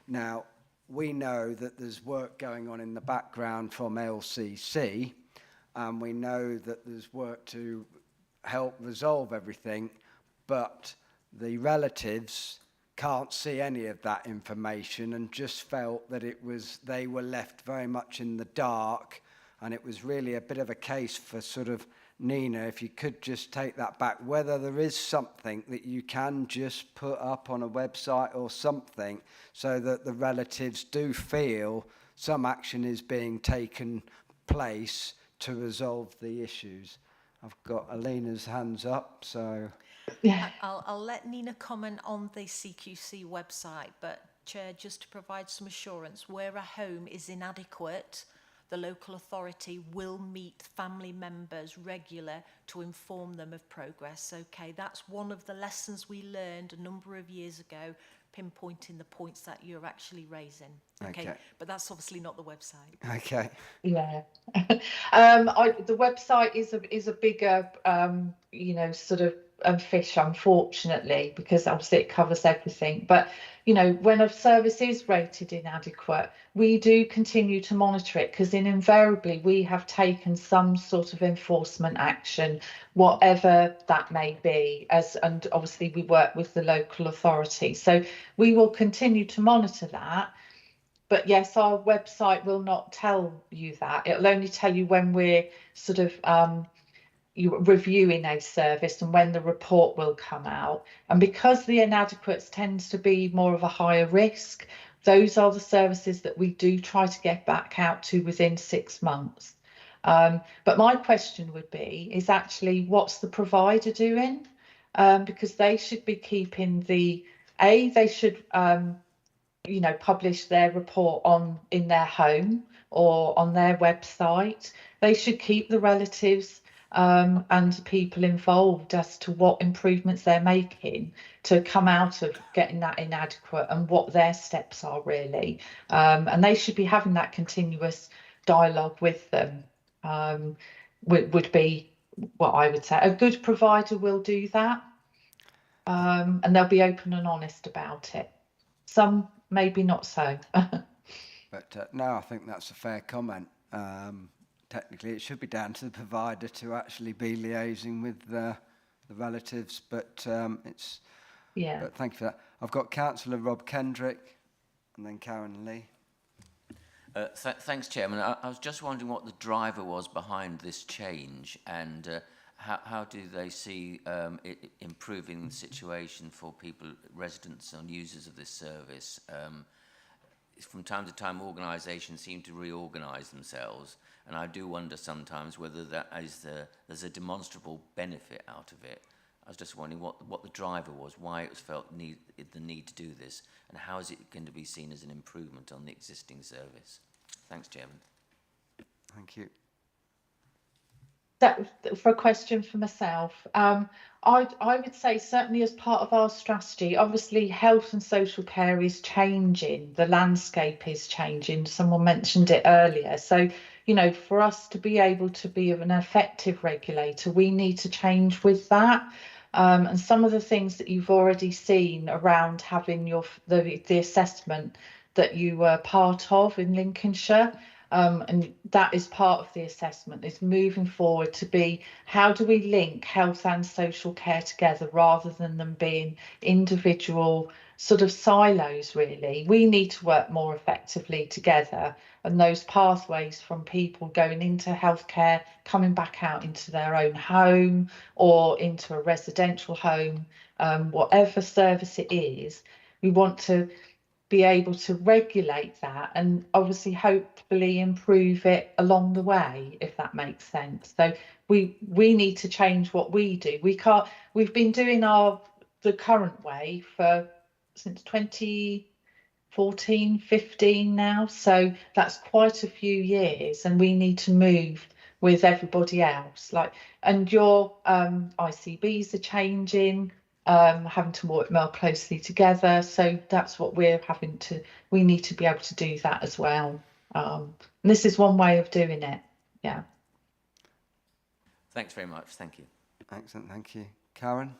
now we know that there's work going on in the background from LCC, and we know that there's work to help resolve everything, but the relatives can't see any of that information and just felt that they were left very much in the dark. And it was really a bit of a case for sort of Nina, if you could just take that back, whether there is something that you can just put up on a website or something so that the relatives do feel some action is being taken place to resolve the issues. I've got Alina's hands up, so... Yeah. I'll let Nina comment on the CQC website, but Chair, just to provide some assurance, where a home is inadequate, the local authority will meet family members regular to inform them of progress. Okay, that's one of the lessons we learned a number of years ago, pinpointing the points that you're actually raising. Okay. But that's obviously not the website. Okay. Yeah. The website is a bigger, sort of fish, unfortunately, because obviously it covers everything. But, when a service is rated inadequate, we do continue to monitor it, because invariably we have taken some sort of enforcement action, whatever that may be, and obviously we work with the local authority. So we will continue to monitor that. But yes, our website will not tell you that. It'll only tell you when we're sort of reviewing a service and when the report will come out. And because the inadequates tends to be more of a higher risk, those are the services that we do try to get back out to within 6 months. But my question would be, is actually what's the provider doing? Because they should be keeping they should publish their report in their home or on their website. They should keep the relatives and people involved as to what improvements they're making to come out of getting that inadequate and what their steps are really. And they should be having that continuous dialogue with them, would be what I would say. A good provider will do that, and they'll be open and honest about it. Some maybe not so. But no, I think that's a fair comment. Technically, it should be down to the provider to actually be liaising with the relatives, but it's... Yeah. But thank you for that. I've got Councillor Rob Kendrick and then Karen Lee. Thanks, Chairman. I was just wondering what the driver was behind this change, and how do they see it improving the situation for people, residents and users of this service? From time to time, organisations seem to reorganise themselves, and I do wonder sometimes whether that is there's a demonstrable benefit out of it. I was just wondering what the driver was, why it was felt the need to do this, and how is it going to be seen as an improvement on the existing service? Thanks, Chairman. Thank you. That for a question for myself, I would say certainly as part of our strategy, obviously health and social care is changing, the landscape is changing. Someone mentioned it earlier. So, you know, for us to be able to be an effective regulator, we need to change with that. And some of the things that you've already seen around having the assessment that you were part of in Lincolnshire. And that is part of the assessment, is moving forward to be how do we link health and social care together rather than them being individual sort of silos, really. We need to work more effectively together, and those pathways from people going into healthcare, coming back out into their own home or into a residential home, whatever service it is, we want to be able to regulate that and obviously hopefully improve it along the way, if that makes sense. So we need to change what we do. We've been doing the current way since 2014, 15 now, so that's quite a few years, and we need to move with everybody else. And your ICBs are changing, having to work more closely together. So that's what we need to be able to do that as well. And this is one way of doing it. Yeah. Thanks very much. Thank you. Excellent. Thank you. Karen?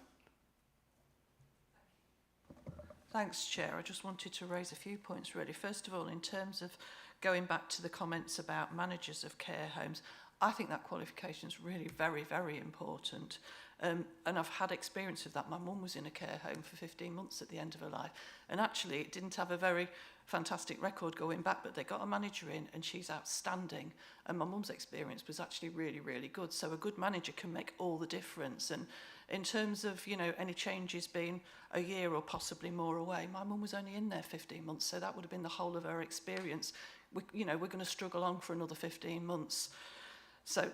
Thanks, Chair. I just wanted to raise a few points, really. First of all, in terms of going back to the comments about managers of care homes, I think that qualification is really very, very important. And I've had experience of that. My mum was in a care home for 15 months at the end of her life. And actually, it didn't have a very fantastic record going back, but they got a manager in and she's outstanding. And my mum's experience was actually really, really good. So a good manager can make all the difference. And in terms of, you know, any changes being a year or possibly more away, my mum was only in there 15 months. So that would have been the whole of her experience. We're going to struggle on for another 15 months. So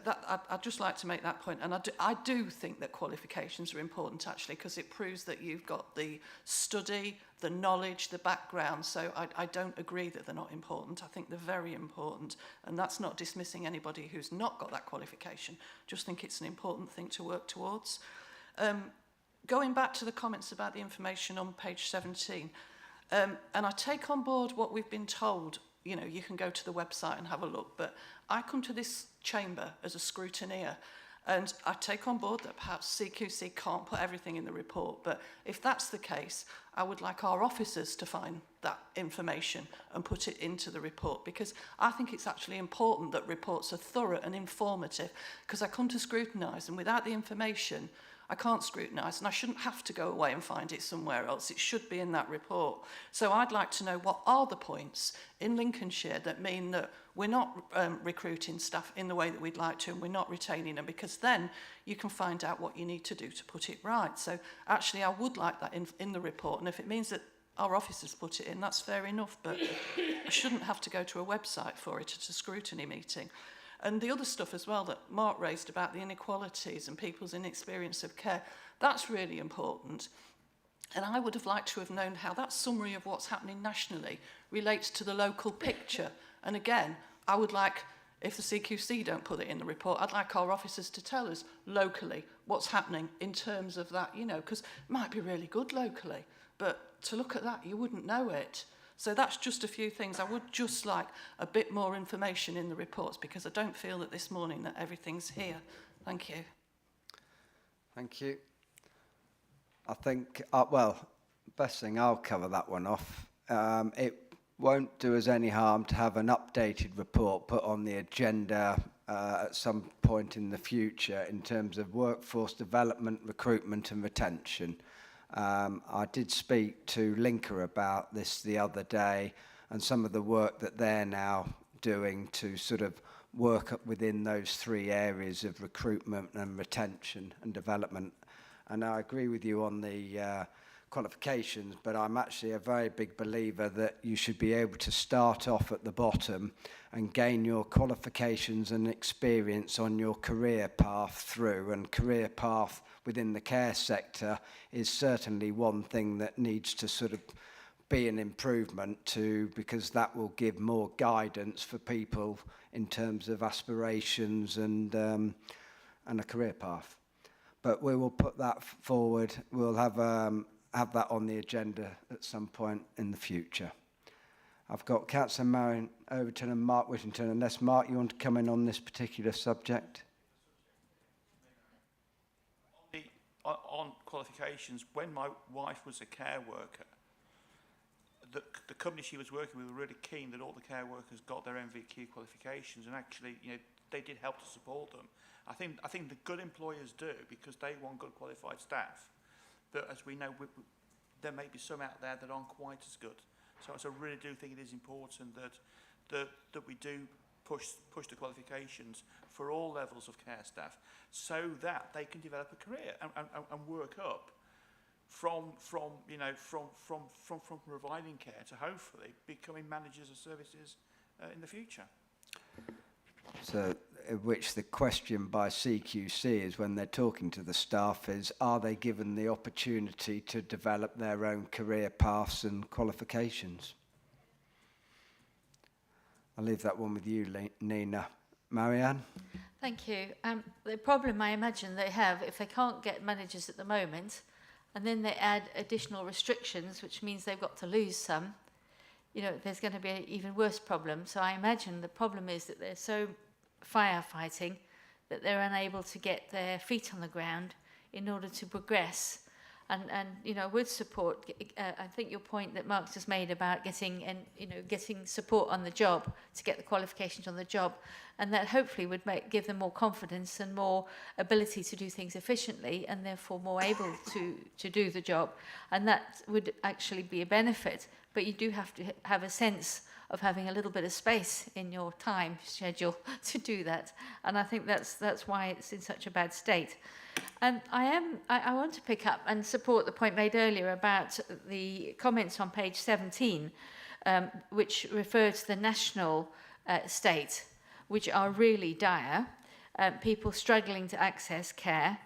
I'd just like to make that point. And I do think that qualifications are important, actually, because it proves that you've got the study, the knowledge, the background. So I don't agree that they're not important. I think they're very important. And that's not dismissing anybody who's not got that qualification. Just think it's an important thing to work towards. Going back to the comments about the information on page 17, and I take on board what we've been told. You know, you can go to the website and have a look, but I come to this chamber as a scrutineer, and I take on board that perhaps CQC can't put everything in the report, but if that's the case, I would like our officers to find that information and put it into the report, because I think it's actually important that reports are thorough and informative, because I come to scrutinise, and without the information, I can't scrutinise, and I shouldn't have to go away and find it somewhere else. It should be in that report. So I'd like to know what are the points in Lincolnshire that mean that we're not recruiting staff in the way that we'd like to, and we're not retaining them, because then you can find out what you need to do to put it right. So actually I would like that in the report, and if it means that our officers put it in, that's fair enough, but I shouldn't have to go to a website for it at a scrutiny meeting. And the other stuff as well that Mark raised about the inequalities and people's inexperience of care, that's really important. And I would have liked to have known how that summary of what's happening nationally relates to the local picture. And again, I would like, if the CQC don't put it in the report, I'd like our officers to tell us locally what's happening in terms of that, you know, because it might be really good locally, but to look at that, you wouldn't know it. So that's just a few things. I would just like a bit more information in the reports, because I don't feel that this morning that everything's here. Thank you. Thank you. I think, best thing, I'll cover that one off. It won't do us any harm to have an updated report put on the agenda at some point in the future in terms of workforce development, recruitment and retention. I did speak to Lincolnshire about this the other day, and some of the work that they're now doing to sort of work up within those three areas of recruitment and retention and development. And I agree with you on the qualifications, but I'm actually a very big believer that you should be able to start off at the bottom and gain your qualifications and experience on your career path through. And career path within the care sector is certainly one thing that needs to sort of be an improvement to, because that will give more guidance for people in terms of aspirations and a career path. But we will put that forward. We'll have that on the agenda at some point in the future. I've got Councillor Marion Overton and Mark Whittington. Unless, Mark, you want to come in on this particular subject? On qualifications, when my wife was a care worker, the company she was working with were really keen that all the care workers got their MVQ qualifications, and actually, they did help to support them. I think the good employers do, because they want good qualified staff. But as we know, there may be some out there that aren't quite as good. So I really do think it is important that we do push the qualifications for all levels of care staff, so that they can develop a career and work up from providing care to hopefully becoming managers of services in the future. So, which the question by CQC is, when they're talking to the staff, is are they given the opportunity to develop their own career paths and qualifications? I'll leave that one with you, Nina. Marianne? Thank you. The problem I imagine they have, if they can't get managers at the moment, and then they add additional restrictions, which means they've got to lose some, there's going to be an even worse problem. So I imagine the problem is that they're so firefighting that they're unable to get their feet on the ground in order to progress. And with support, I think your point that Mark's just made about getting support on the job to get the qualifications on the job, and that hopefully would give them more confidence and more ability to do things efficiently, and therefore more able to do the job. And that would actually be a benefit. But you do have to have a sense of having a little bit of space in your time schedule to do that. And I think that's why it's in such a bad state. And I want to pick up and support the point made earlier about the comments on page 17, which refer to the national state, which are really dire. People struggling to access care,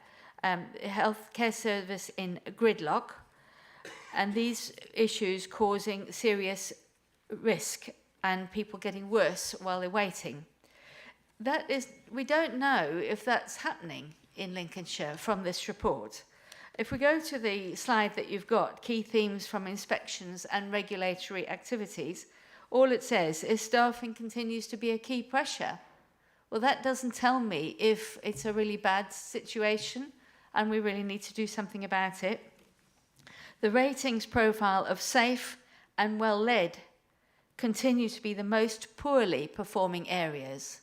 health care service in gridlock, and these issues causing serious risk and people getting worse while they're waiting. We don't know if that's happening in Lincolnshire from this report. If we go to the slide that you've got, key themes from inspections and regulatory activities, all it says is staffing continues to be a key pressure. Well, that doesn't tell me if it's a really bad situation and we really need to do something about it. The ratings profile of safe and well-led continue to be the most poorly performing areas.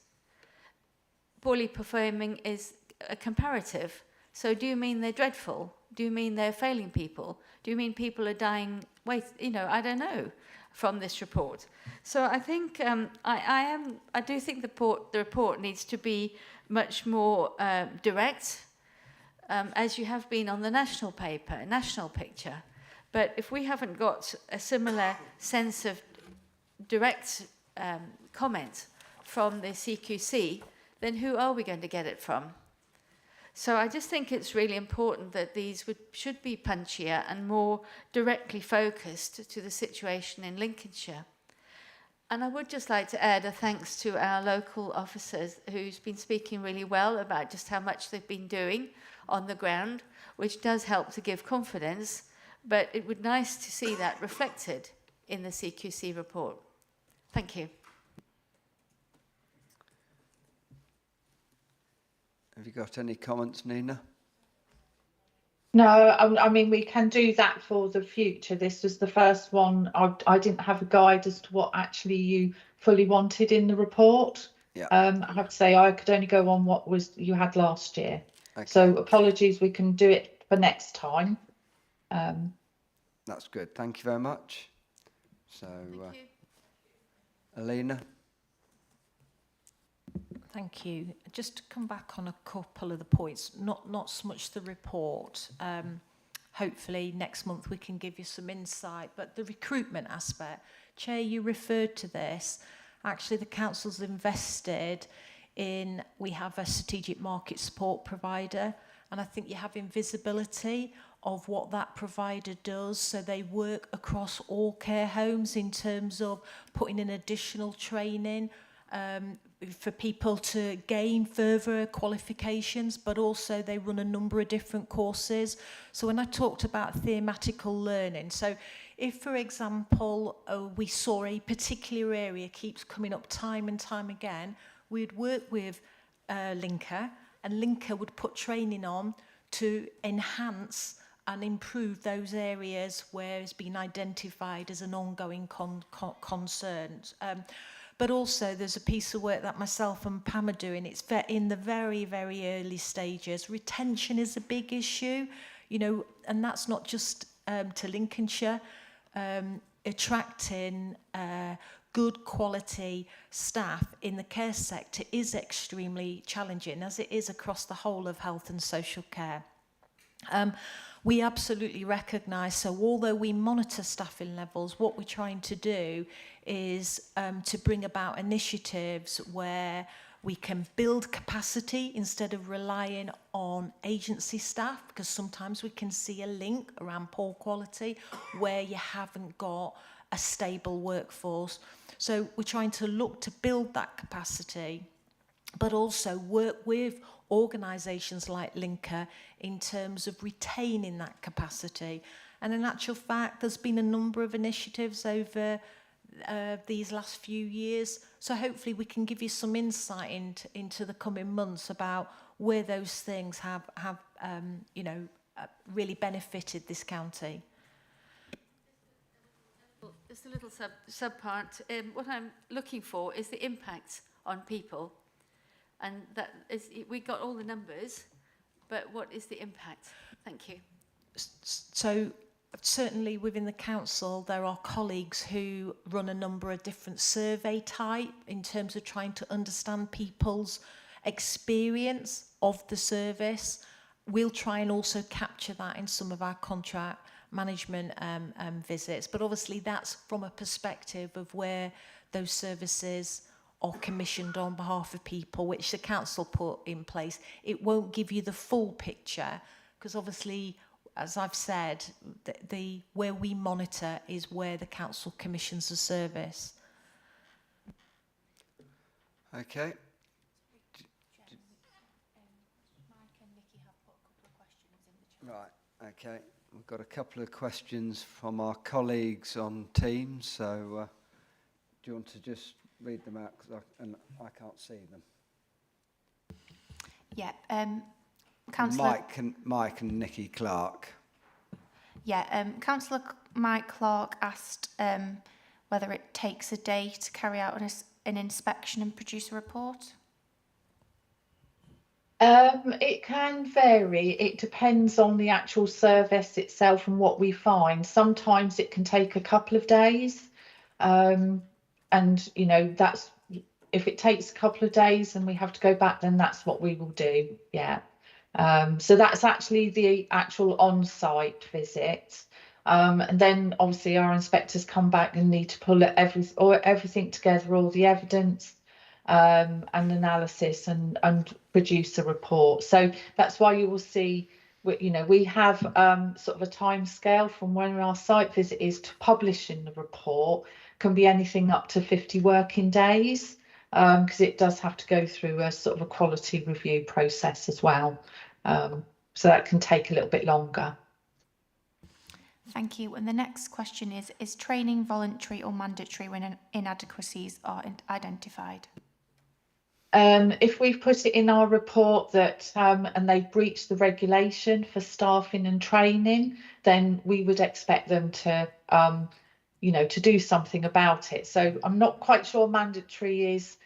Poorly performing is a comparative. So do you mean they're dreadful? Do you mean they're failing people? Do you mean people are dying? I don't know from this report. So I think I do think the report needs to be much more direct, as you have been on the national paper, national picture. But if we haven't got a similar sense of direct comment from the CQC, then who are we going to get it from? So I just think it's really important that these should be punchier and more directly focused to the situation in Lincolnshire. And I would just like to add a thanks to our local officers who's been speaking really well about just how much they've been doing on the ground, which does help to give confidence, but it would be nice to see that reflected in the CQC report. Thank you. Have you got any comments, Nina? No, I mean, we can do that for the future. This was the first one. I didn't have a guide as to what actually you fully wanted in the report. Yeah. I have to say I could only go on what you had last year. Okay. So apologies, we can do it for next time. That's good. Thank you very much. So, Thank you. Alina? Thank you. Just to come back on a couple of the points, not so much the report. Hopefully next month we can give you some insight, but the recruitment aspect, Chair, you referred to this. Actually, the council's invested in, we have a strategic market support provider, and I think you have invisibility of what that provider does. So they work across all care homes in terms of putting in additional training for people to gain further qualifications, but also they run a number of different courses. So when I talked about thematical learning, so if, for example, we saw a particular area keeps coming up time and time again, we'd work with Lincolnshire, and Lincolnshire would put training on to enhance and improve those areas where it's been identified as an ongoing concern. But also there's a piece of work that myself and Pam are doing. It's in the very, very early stages. Retention is a big issue, you know, and that's not just to Lincolnshire. Attracting good quality staff in the care sector is extremely challenging, as it is across the whole of health and social care. We absolutely recognise, so although we monitor staffing levels, what we're trying to do is to bring about initiatives where we can build capacity instead of relying on agency staff, because sometimes we can see a link around poor quality where you haven't got a stable workforce. So we're trying to look to build that capacity, but also work with organisations like Lincolnshire in terms of retaining that capacity. And in actual fact, there's been a number of initiatives over these last few years. So hopefully we can give you some insight into the coming months about where those things have really benefited this county. Just a little sub-part. What I'm looking for is the impact on people. And that is, we got all the numbers, but what is the impact? Thank you. So certainly within the council, there are colleagues who run a number of different survey type in terms of trying to understand people's experience of the service. We'll try and also capture that in some of our contract management visits, but obviously that's from a perspective of where those services are commissioned on behalf of people, which the council put in place. It won't give you the full picture, because obviously, as I've said, the where we monitor is where the council commissions the service. Okay. Right, okay. We've got a couple of questions from our colleagues on Teams, so do you want to just read them out, because I can't see them? Yeah, Councillor... Mike and Nikki Clark. Yeah, Councillor Mike Clark asked whether it takes a day to carry out an inspection and produce a report. It can vary. It depends on the actual service itself and what we find. Sometimes it can take a couple of days. And, you know, that's, if it takes a couple of days and we have to go back, then that's what we will do. Yeah. So that's actually the actual on-site visit. And then obviously our inspectors come back and need to pull everything together, all the evidence and analysis, and produce a report. So that's why you will see, you know, we have sort of a time scale from when our site visit is to publishing the report. Can be anything up to 50 working days, because it does have to go through a sort of a quality review process as well. So that can take a little bit longer. Thank you. And the next question is training voluntary or mandatory when inadequacies are identified? If we've put it in our report that and they've breached the regulation for staffing and training, then we would expect them to you know, to do something about it. So I'm not quite sure mandatory is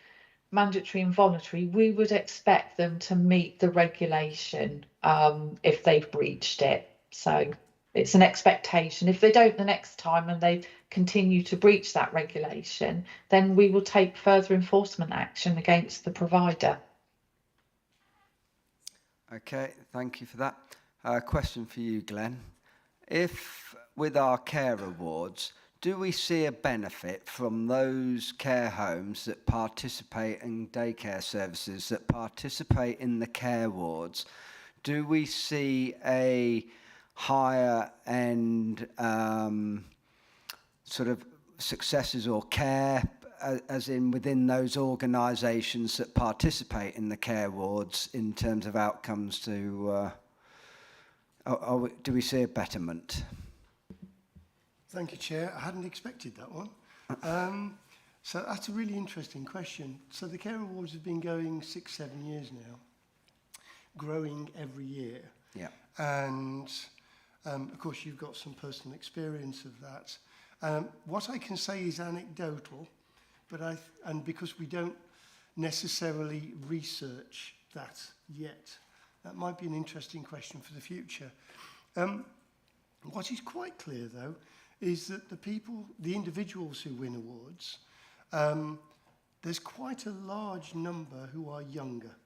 mandatory and voluntary. We would expect them to meet the regulation if they've breached it. So It's an expectation. If they don't the next time and they continue to breach that regulation, then we will take further enforcement action against the provider. Okay, thank you for that. Question for you, Glenn. If with our care awards, do we see a benefit from those care homes that participate in daycare services that participate in the care wards? Do we see a higher end sort of successes or care, as in within those organisations that participate in the care wards in terms of outcomes to, do we see a betterment? Thank you, Chair. I hadn't expected that one. So that's a really interesting question. So the care awards have been going 6-7 years now, growing every year. Yeah. And of course, you've got some personal experience of that. What I can say is anecdotal, but and because we don't necessarily research that yet, that might be an interesting question for the future. What is quite clear, though, is that the individuals who win awards, there's quite a large number who are younger.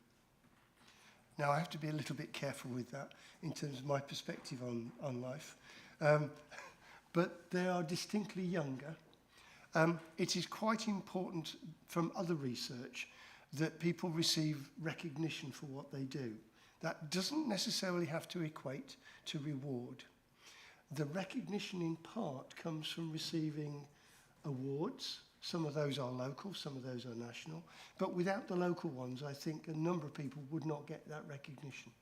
Now, I have to be a little bit careful with that in terms of my perspective on life. But they are distinctly younger. It is quite important from other research that people receive recognition for what they do. That doesn't necessarily have to equate to reward. The recognition in part comes from receiving awards. Some of those are local, some of those are national. But without the local ones, I think a number of people would not get that recognition.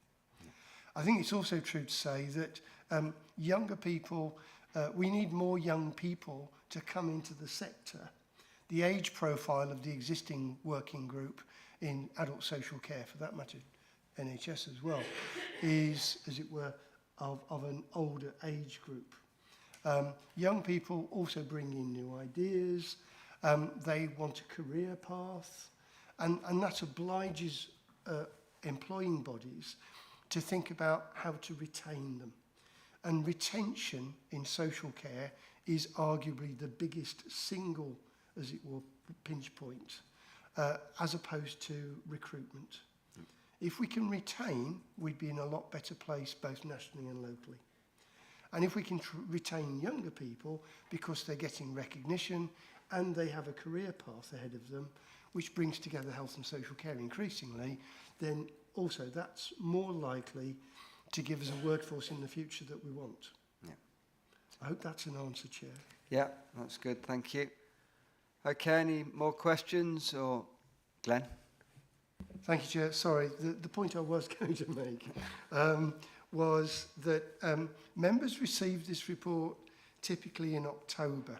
I think it's also true to say that younger people, we need more young people to come into the sector. The age profile of the existing working group in adult social care, for that matter, NHS as well, is, as it were, of an older age group. Young people also bring in new ideas. They want a career path, and that obliges employing bodies to think about how to retain them. And retention in social care is arguably the biggest single, as it were, pinch point, as opposed to recruitment. If we can retain, we'd be in a lot better place both nationally and locally. And if we can retain younger people because they're getting recognition and they have a career path ahead of them, which brings together health and social care increasingly, then also that's more likely to give us a workforce in the future that we want. Yeah. I hope that's an answer, Chair. Yeah, that's good, thank you. Okay, any more questions, or Glenn? Thank you, Chair. Sorry, the point I was going to make was that members receive this report typically in October.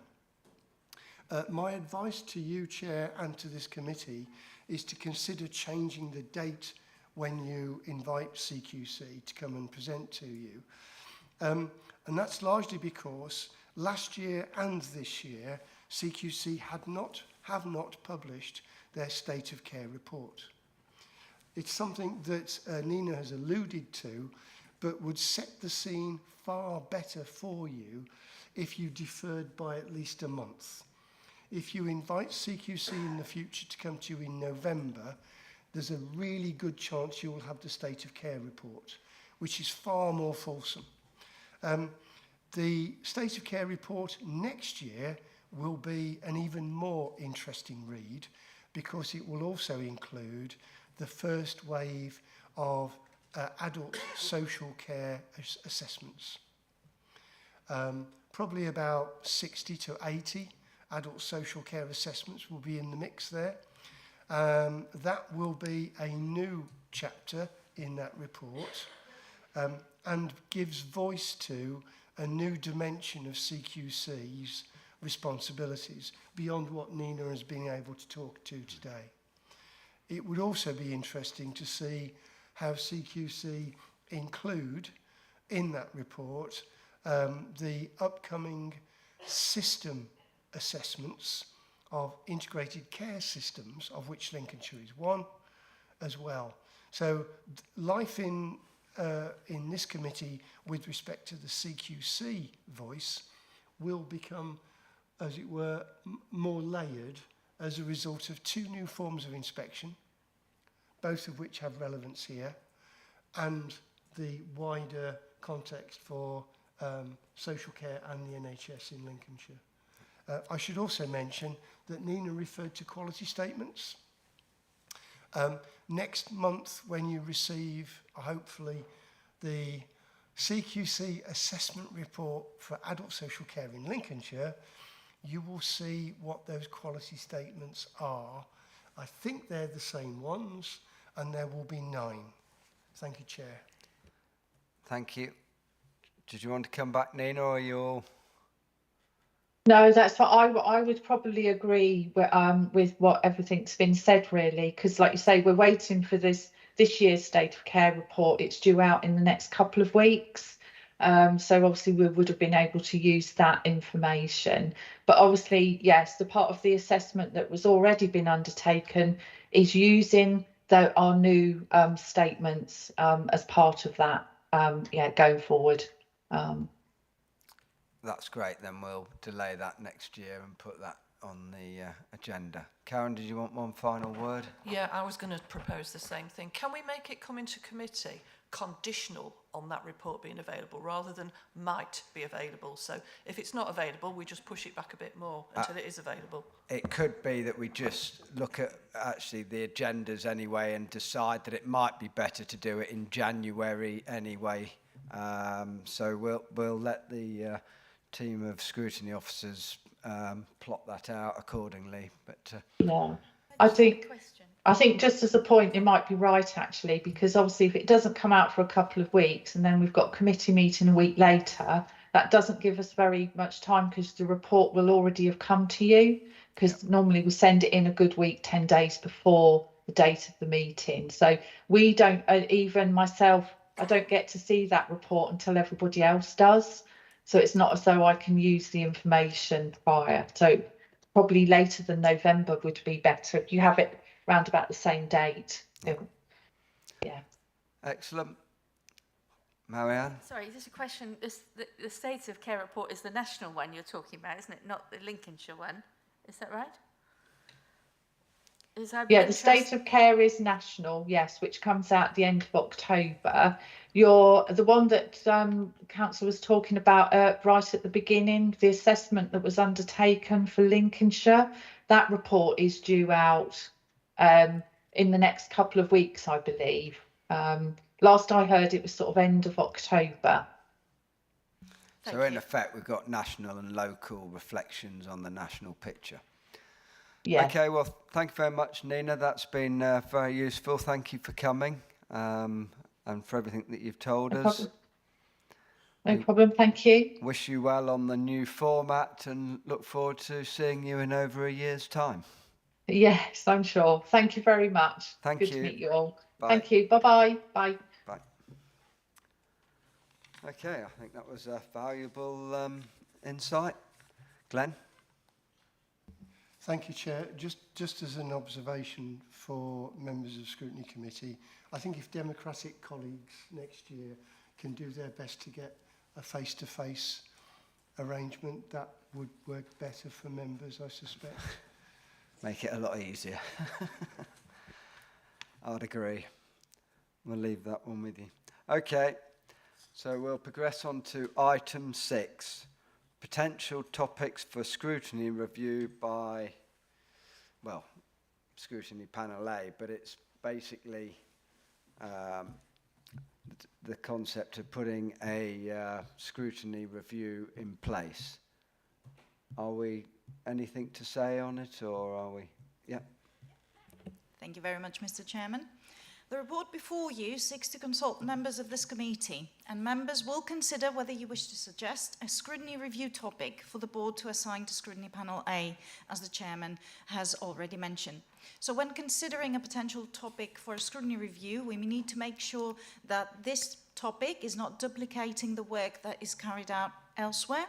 My advice to you, Chair, and to this committee is to consider changing the date when you invite CQC to come and present to you. And that's largely because last year and this year, CQC have not published their State of Care report. It's something that Nina has alluded to, but would set the scene far better for you if you deferred by at least a month. If you invite CQC in the future to come to you in November, there's a really good chance you will have the State of Care report, which is far more fulsome. The State of Care report next year will be an even more interesting read because it will also include the first wave of adult social care assessments. Probably about 60 to 80 adult social care assessments will be in the mix there. That will be a new chapter in that report and gives voice to a new dimension of CQC's responsibilities beyond what Nina has been able to talk to today. It would also be interesting to see how CQC include in that report the upcoming system assessments of integrated care systems, of which Lincolnshire is one, as well. So life in in this committee with respect to the CQC voice will become, as it were, more layered as a result of two new forms of inspection, both of which have relevance here, and the wider context for social care and the NHS in Lincolnshire. I should also mention that Nina referred to quality statements. Next month, when you receive, hopefully, the CQC assessment report for adult social care in Lincolnshire, you will see what those quality statements are. I think they're the same ones, and there will be 9. Thank you, Chair. Thank you. Did you want to come back, Nina, or are you all... No, that's what I would probably agree with what everything's been said, really, because like you say, we're waiting for this year's state of care report. It's due out in the next couple of weeks. So obviously we would have been able to use that information. But obviously, yes, the part of the assessment that was already been undertaken is using our new statements as part of that, going forward. That's great, then we'll delay that next year and put that on the agenda. Karen, did you want one final word? Yeah, I was going to propose the same thing. Can we make it come into committee conditional on that report being available rather than might be available? So if it's not available, we just push it back a bit more until it is available. It could be that we just look at actually the agendas anyway and decide that it might be better to do it in January anyway. So we'll let the team of scrutiny officers plot that out accordingly. But yeah, I think just as a point, it might be right actually, because obviously if it doesn't come out for a couple of weeks and then we've got committee meeting a week later, that doesn't give us very much time because the report will already have come to you, because normally we send it in a good week, 10 days before the date of the meeting. So we don't, even myself, I don't get to see that report until everybody else does. So it's not as though I can use the information prior. So probably later than November would be better if you have it round about the same date. Yeah. Excellent. Marianne? Sorry, just a question. The state of care report is the national one you're talking about, isn't it? Not the Lincolnshire one. Is that right? Yeah, the state of care is national, yes, which comes out at the end of October. The one that Council was talking about right at the beginning, the assessment that was undertaken for Lincolnshire, that report is due out in the next couple of weeks, I believe. Last I heard, it was sort of end of October. So in effect, we've got national and local reflections on the national picture. Yeah. Okay, well, thank you very much, Nina. That's been very useful. Thank you for coming and for everything that you've told us. No problem, thank you. Wish you well on the new format and look forward to seeing you in over a year's time. Yes, I'm sure. Thank you very much. Thank you. you. Good to meet you all. Bye. Thank you. Bye-bye. Bye. Bye. Okay, I think that was a valuable insight. Glenn? Thank you, Chair. Just as an observation for members of Scrutiny Committee, I think if Democratic colleagues next year can do their best to get a face-to-face arrangement, that would work better for members, I suspect. Make it a lot easier. I would agree. We'll leave that one with you. Okay, so we'll progress on to item 6. Potential topics for scrutiny review by, well, scrutiny panel A, but it's basically the concept of putting a scrutiny review in place. Are we anything to say on it, or are we? Yeah. Thank you very much, Mr. Chairman. The report before you seeks to consult members of this committee, and members will consider whether you wish to suggest a scrutiny review topic for the board to assign to Scrutiny Panel A, as the Chairman has already mentioned. So when considering a potential topic for a scrutiny review, we need to make sure that this topic is not duplicating the work that is carried out elsewhere,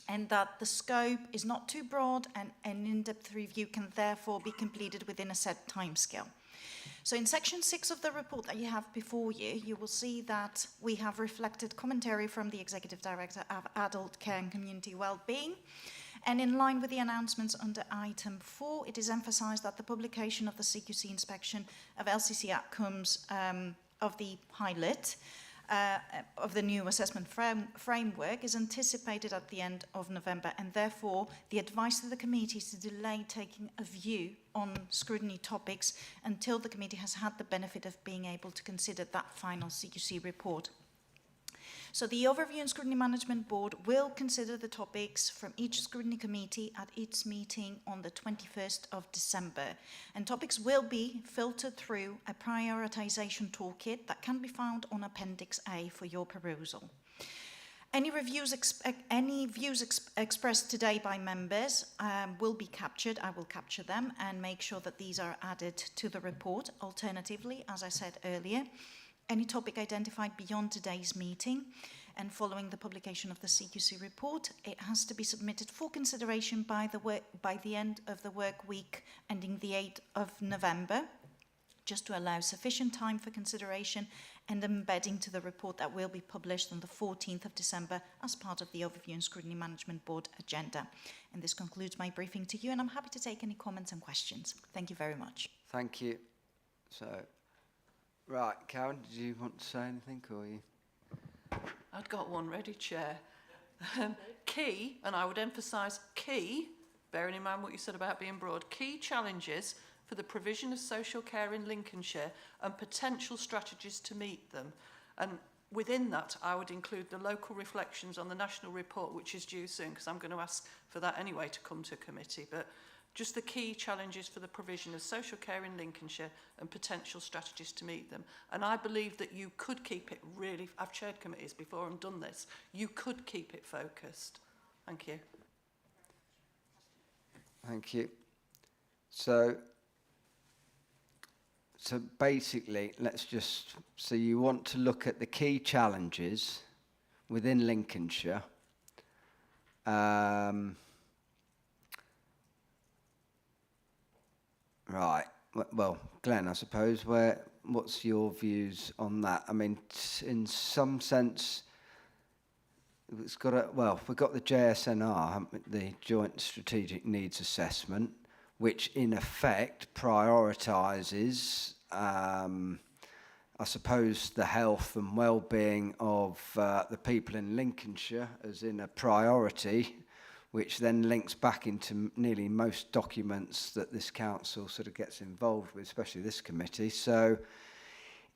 and that the scope is not too broad, and an in-depth review can therefore be completed within a set timescale. So in section 6 of the report that you have before you, you will see that we have reflected commentary from the Executive Director of Adult Care and Community Wellbeing. And in line with the announcements under item 4, it is emphasised that the publication of the CQC inspection of LCC outcomes of the pilot of the new assessment framework is anticipated at the end of November, and therefore the advice to the committee is to delay taking a view on scrutiny topics until the committee has had the benefit of being able to consider that final CQC report. So the Overview and Scrutiny Management Board will consider the topics from each scrutiny committee at its meeting on the 21st of December. And topics will be filtered through a prioritisation toolkit that can be found on Appendix A for your perusal. Any views expressed today by members will be captured. I will capture them and make sure that these are added to the report. Alternatively, as I said earlier, any topic identified beyond today's meeting and following the publication of the CQC report, it has to be submitted for consideration by the end of the work week ending the 8th of November, just to allow sufficient time for consideration and embedding to the report that will be published on the 14th of December as part of the Overview and Scrutiny Management Board agenda. And this concludes my briefing to you, and I'm happy to take any comments and questions. Thank you very much. Thank you. So, right, Karen, did you want to say anything, or you? I'd got one ready, Chair. Key, and I would emphasise key, bearing in mind what you said about being broad, key challenges for the provision of social care in Lincolnshire and potential strategies to meet them. And within that, I would include the local reflections on the national report, which is due soon, because I'm going to ask for that anyway to come to committee. But just the key challenges for the provision of social care in Lincolnshire and potential strategies to meet them. And I believe that you could keep it really, I've chaired committees before and done this, you could keep it focused. Thank you. Thank you. So basically, so you want to look at the key challenges within Lincolnshire. Right. Well, Glenn, I suppose, what's your views on that? I mean, in some sense, we've got the JSNR, the Joint Strategic Needs Assessment, which in effect prioritises, I suppose, the health and well-being of the people in Lincolnshire as in a priority, which then links back into nearly most documents that this council sort of gets involved with, especially this committee. So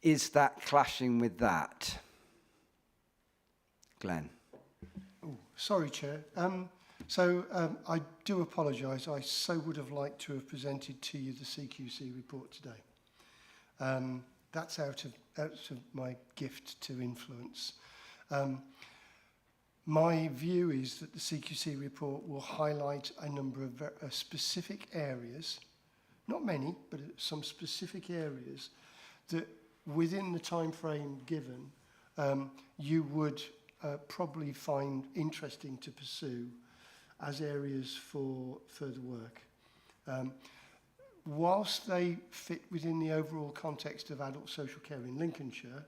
is that clashing with that? Glenn? Oh, sorry, Chair. I do apologise. I so would have liked to have presented to you the CQC report today. That's out of my gift to influence. My view is that the CQC report will highlight a number of specific areas, not many, but some specific areas that within the time frame given, you would probably find interesting to pursue as areas for further work. Whilst they fit within the overall context of adult social care in Lincolnshire,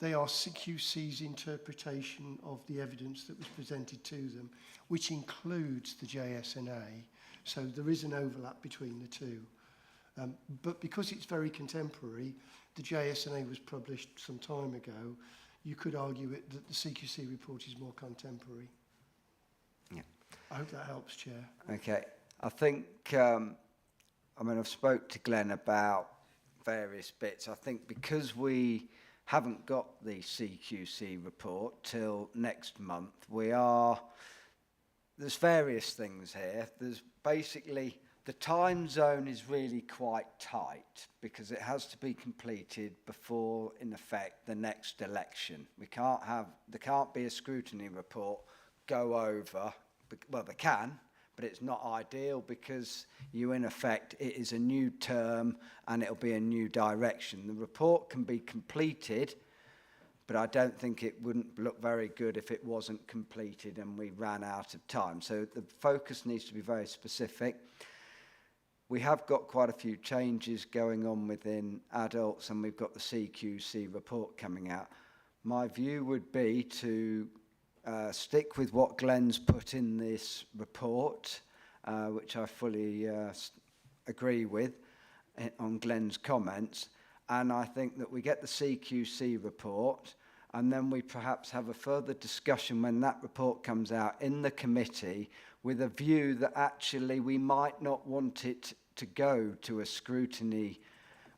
they are CQC's interpretation of the evidence that was presented to them, which includes the JSNA. So there is an overlap between the two. But because it's very contemporary, the JSNA was published some time ago, you could argue that the CQC report is more contemporary. Yeah. I hope that helps, Chair. Okay. I think, I've spoke to Glenn about various bits. I think because we haven't got the CQC report till next month, there's various things here. There's basically, the time zone is really quite tight because it has to be completed before, in effect, the next election. There can't be a scrutiny report go over, well, they can, but it's not ideal because in effect, it is a new term and it'll be a new direction. The report can be completed, but I don't think it wouldn't look very good if it wasn't completed and we ran out of time. So the focus needs to be very specific. we have got quite a few changes going on within adults, and we've got the CQC report coming out. My view would be to stick with what Glenn's put in this report, which I fully agree with on Glenn's comments. And I think that we get the CQC report, and then we perhaps have a further discussion when that report comes out in the committee, with a view that actually we might not want it to go to a scrutiny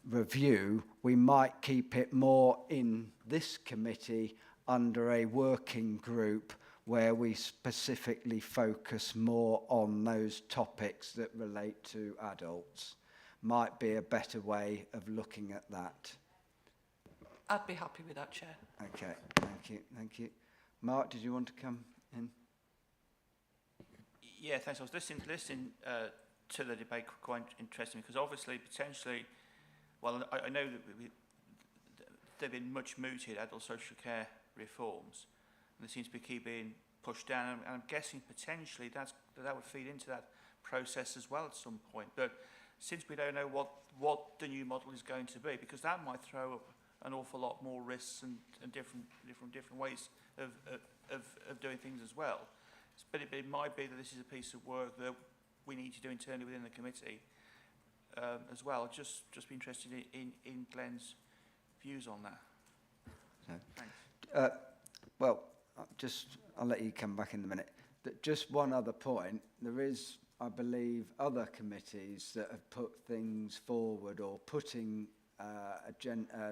review. We might keep it more in this committee under a working group where we specifically focus more on those topics that relate to adults. Might be a better way of looking at that. I'd be happy with that, Chair. Okay, thank you. Mark, did you want to come in? Yeah, thanks. I was listening to the debate quite interesting, because obviously, potentially, well, I know that there have been much mooted adult social care reforms, and they seem to keep being pushed down, and I'm guessing potentially that would feed into that process as well at some point. But since we don't know what the new model is going to be, because that might throw up an awful lot more risks and different ways of doing things as well. But it might be that this is a piece of work that we need to do internally within the committee as well. Just be interested in Glenn's views on that. Thanks. Well, I'll let you come back in a minute. Just one other point. There is, I believe, other committees that have put things forward or putting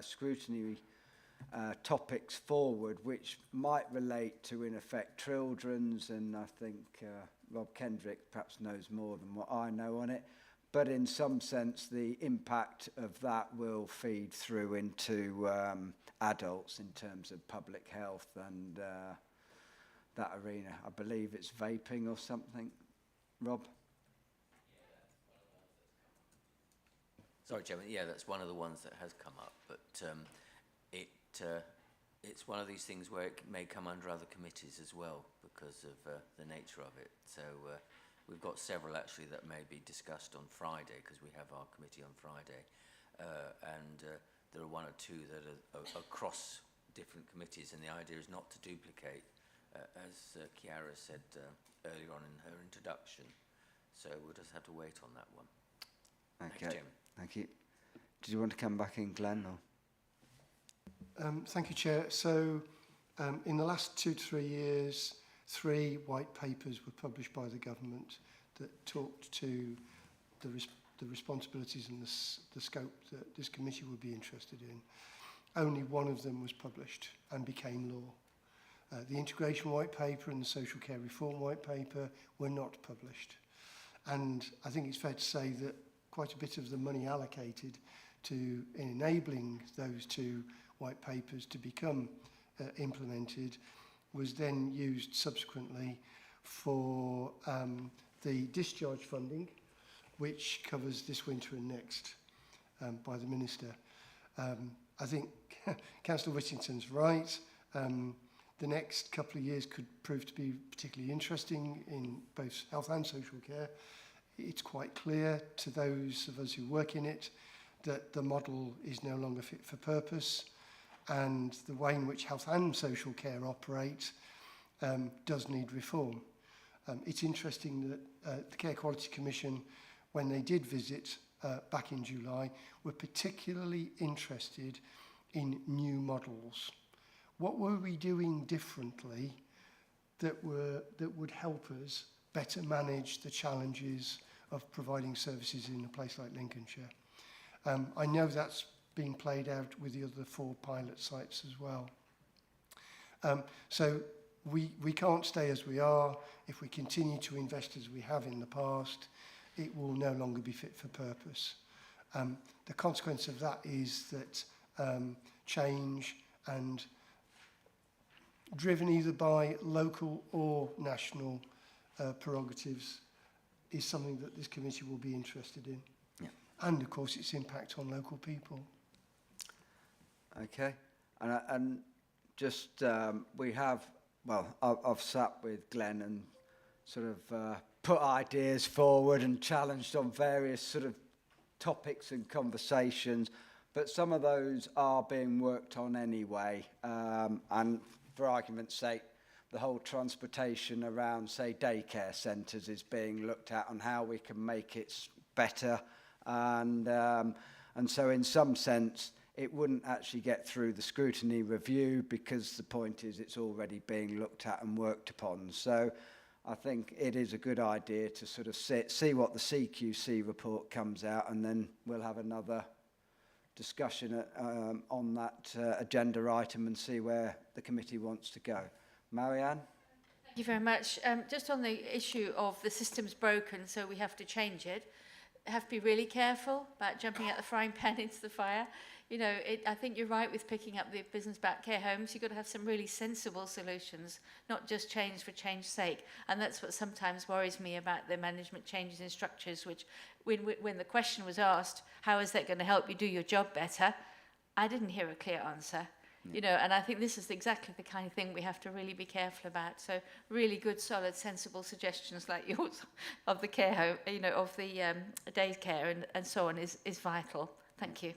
scrutiny topics forward which might relate to, in effect, children's, and I think Rob Kendrick perhaps knows more than what I know on it. But in some sense, the impact of that will feed through into adults in terms of public health and that arena. I believe it's vaping or something. Rob? Sorry, Chairman. Yeah, that's one of the ones that has come up, but it's one of these things where it may come under other committees as well because of the nature of it. So we've got several actually that may be discussed on Friday, because we have our committee on Friday, and there are one or two that are across different committees, and the idea is not to duplicate, as Chiara said earlier on in her introduction. So we'll just have to wait on that one. Okay. Thanks, thank you. Did you want to come back in, Glenn? Or? Thank you, Chair. So in the last 2 to 3 years, 3 white papers were published by the government that talked to the responsibilities and the scope that this committee would be interested in. Only one of them was published and became law. The integration white paper and the social care reform white paper were not published. And I think it's fair to say that quite a bit of the money allocated to enabling those 2 white papers to become implemented was then used subsequently for the discharge funding, which covers this winter and next by the Minister. I think Councillor Whittington's right. The next couple of years could prove to be particularly interesting in both health and social care. It's quite clear to those of us who work in it that the model is no longer fit for purpose, and the way in which health and social care operate does need reform. It's interesting that the Care Quality Commission, when they did visit back in July, were particularly interested in new models. What were we doing differently that would help us better manage the challenges of providing services in a place like Lincolnshire? I know that's being played out with the other 4 pilot sites as well. So we can't stay as we are. If we continue to invest as we have in the past, it will no longer be fit for purpose. The consequence of that is that change, and driven either by local or national prerogatives, is something that this committee will be interested in. Yeah. And of course its impact on local people. Okay, and just we have, well, I've sat with Glenn and sort of put ideas forward and challenged on various sort of topics and conversations, but some of those are being worked on anyway. And for argument's sake, the whole transportation around, say, daycare centres is being looked at on how we can make it better. And so in some sense, it wouldn't actually get through the scrutiny review because the point is it's already being looked at and worked upon. So I think it is a good idea to sort of see what the CQC report comes out, and then we'll have another discussion on that agenda item and see where the committee wants to go. Marianne? Thank you very much. Just on the issue of the system's broken, so we have to change it. Have to be really careful about jumping out the frying pan into the fire. You know, I think you're right with picking up the business-backed care homes. You've got to have some really sensible solutions, not just change for change's sake. And that's what sometimes worries me about the management changes in structures, which when the question was asked, how is that going to help you do your job better? I didn't hear a clear answer. You know, and I think this is exactly the kind of thing we have to really be careful about. So really good, solid, sensible suggestions like yours of the care home, you know, of the day care and so on is vital. Thank you.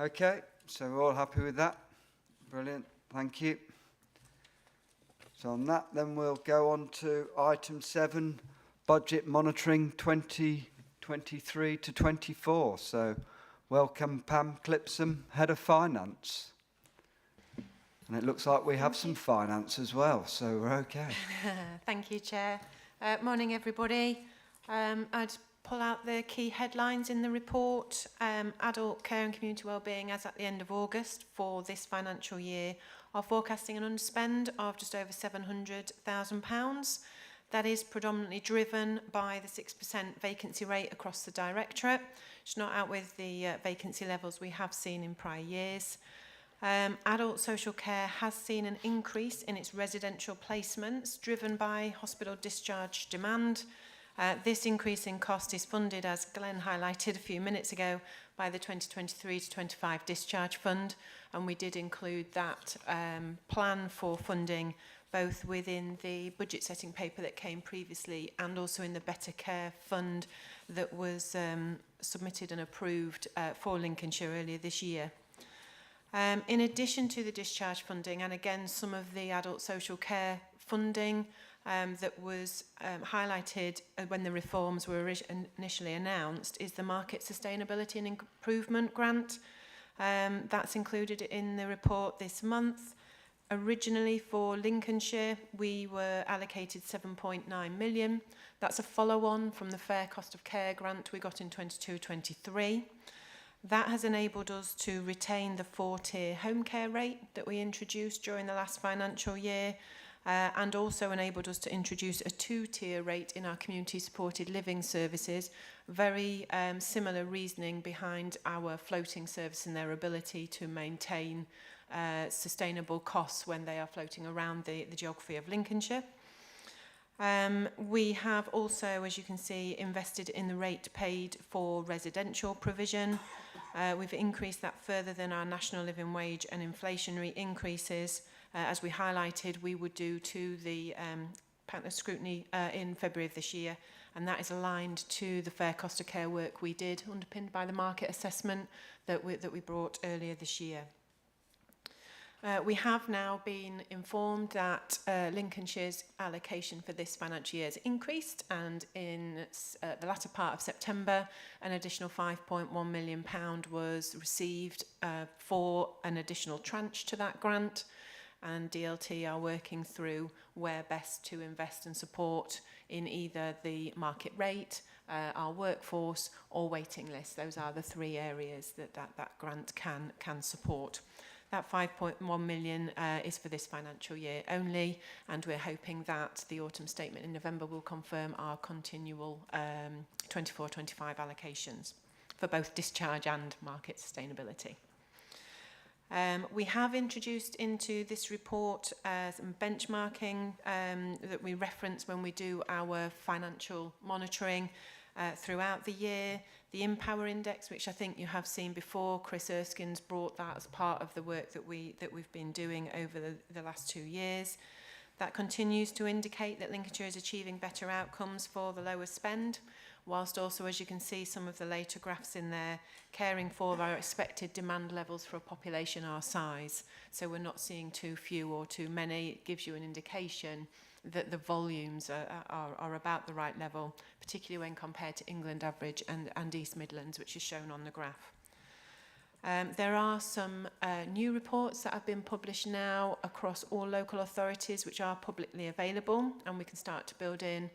Okay, so we're all happy with that. Brilliant, thank you. So on that, then we'll go on to item 7, budget monitoring 2023 to 24. So welcome Pam Clipsome, Head of Finance. And it looks like we have some finance as well, so we're okay. Thank you, Chair. Morning, everybody. I'd pull out the key headlines in the report. Adult care and community wellbeing as at the end of August for this financial year are forecasting an underspend of just over £700,000. That is predominantly driven by the 6% vacancy rate across the directorate, which is not out with the vacancy levels we have seen in prior years. Adult social care has seen an increase in its residential placements driven by hospital discharge demand. This increase in cost is funded, as Glenn highlighted a few minutes ago, by the 2023 to 25 discharge fund, and we did include that plan for funding both within the budget setting paper that came previously and also in the Better Care Fund that was submitted and approved for Lincolnshire earlier this year. In addition to the discharge funding, and again some of the adult social care funding that was highlighted when the reforms were initially announced, is the Market Sustainability and Improvement Grant. That's included in the report this month. Originally for Lincolnshire, we were allocated 7.9 million. That's a follow-on from the Fair Cost of Care grant we got in 22-23. That has enabled us to retain the 4-tier home care rate that we introduced during the last financial year, and also enabled us to introduce a 2-tier rate in our community supported living services. Very similar reasoning behind our floating service and their ability to maintain sustainable costs when they are floating around the geography of Lincolnshire. We have also, as you can see, invested in the rate paid for residential provision. We've increased that further than our national living wage and inflationary increases, as we highlighted we would do to the partner scrutiny in February of this year, and that is aligned to the fair cost of care work we did, underpinned by the market assessment that we brought earlier this year. We have now been informed that Lincolnshire's allocation for this financial year has increased, and in the latter part of September an additional £5.1 million was received for an additional tranche to that grant, and DLT are working through where best to invest and support in either the market rate, our workforce or waiting list. Those are the 3 areas that grant can support. That 5.1 million is for this financial year only, and we're hoping that the autumn statement in November will confirm our continual 24-25 allocations for both discharge and market sustainability. We have introduced into this report some benchmarking that we reference when we do our financial monitoring throughout the year. The Empower Index, which I think you have seen before, Chris Erskine's brought that as part of the work that we've been doing over the last 2 years. That continues to indicate that Lincolnshire is achieving better outcomes for the lower spend, whilst also, as you can see, some of the later graphs in there, caring for our expected demand levels for a population our size. So we're not seeing too few or too many. It gives you an indication that the volumes are about the right level, particularly when compared to England average and East Midlands, which is shown on the graph. There are some new reports that have been published now across all local authorities, which are publicly available, and we can start to build in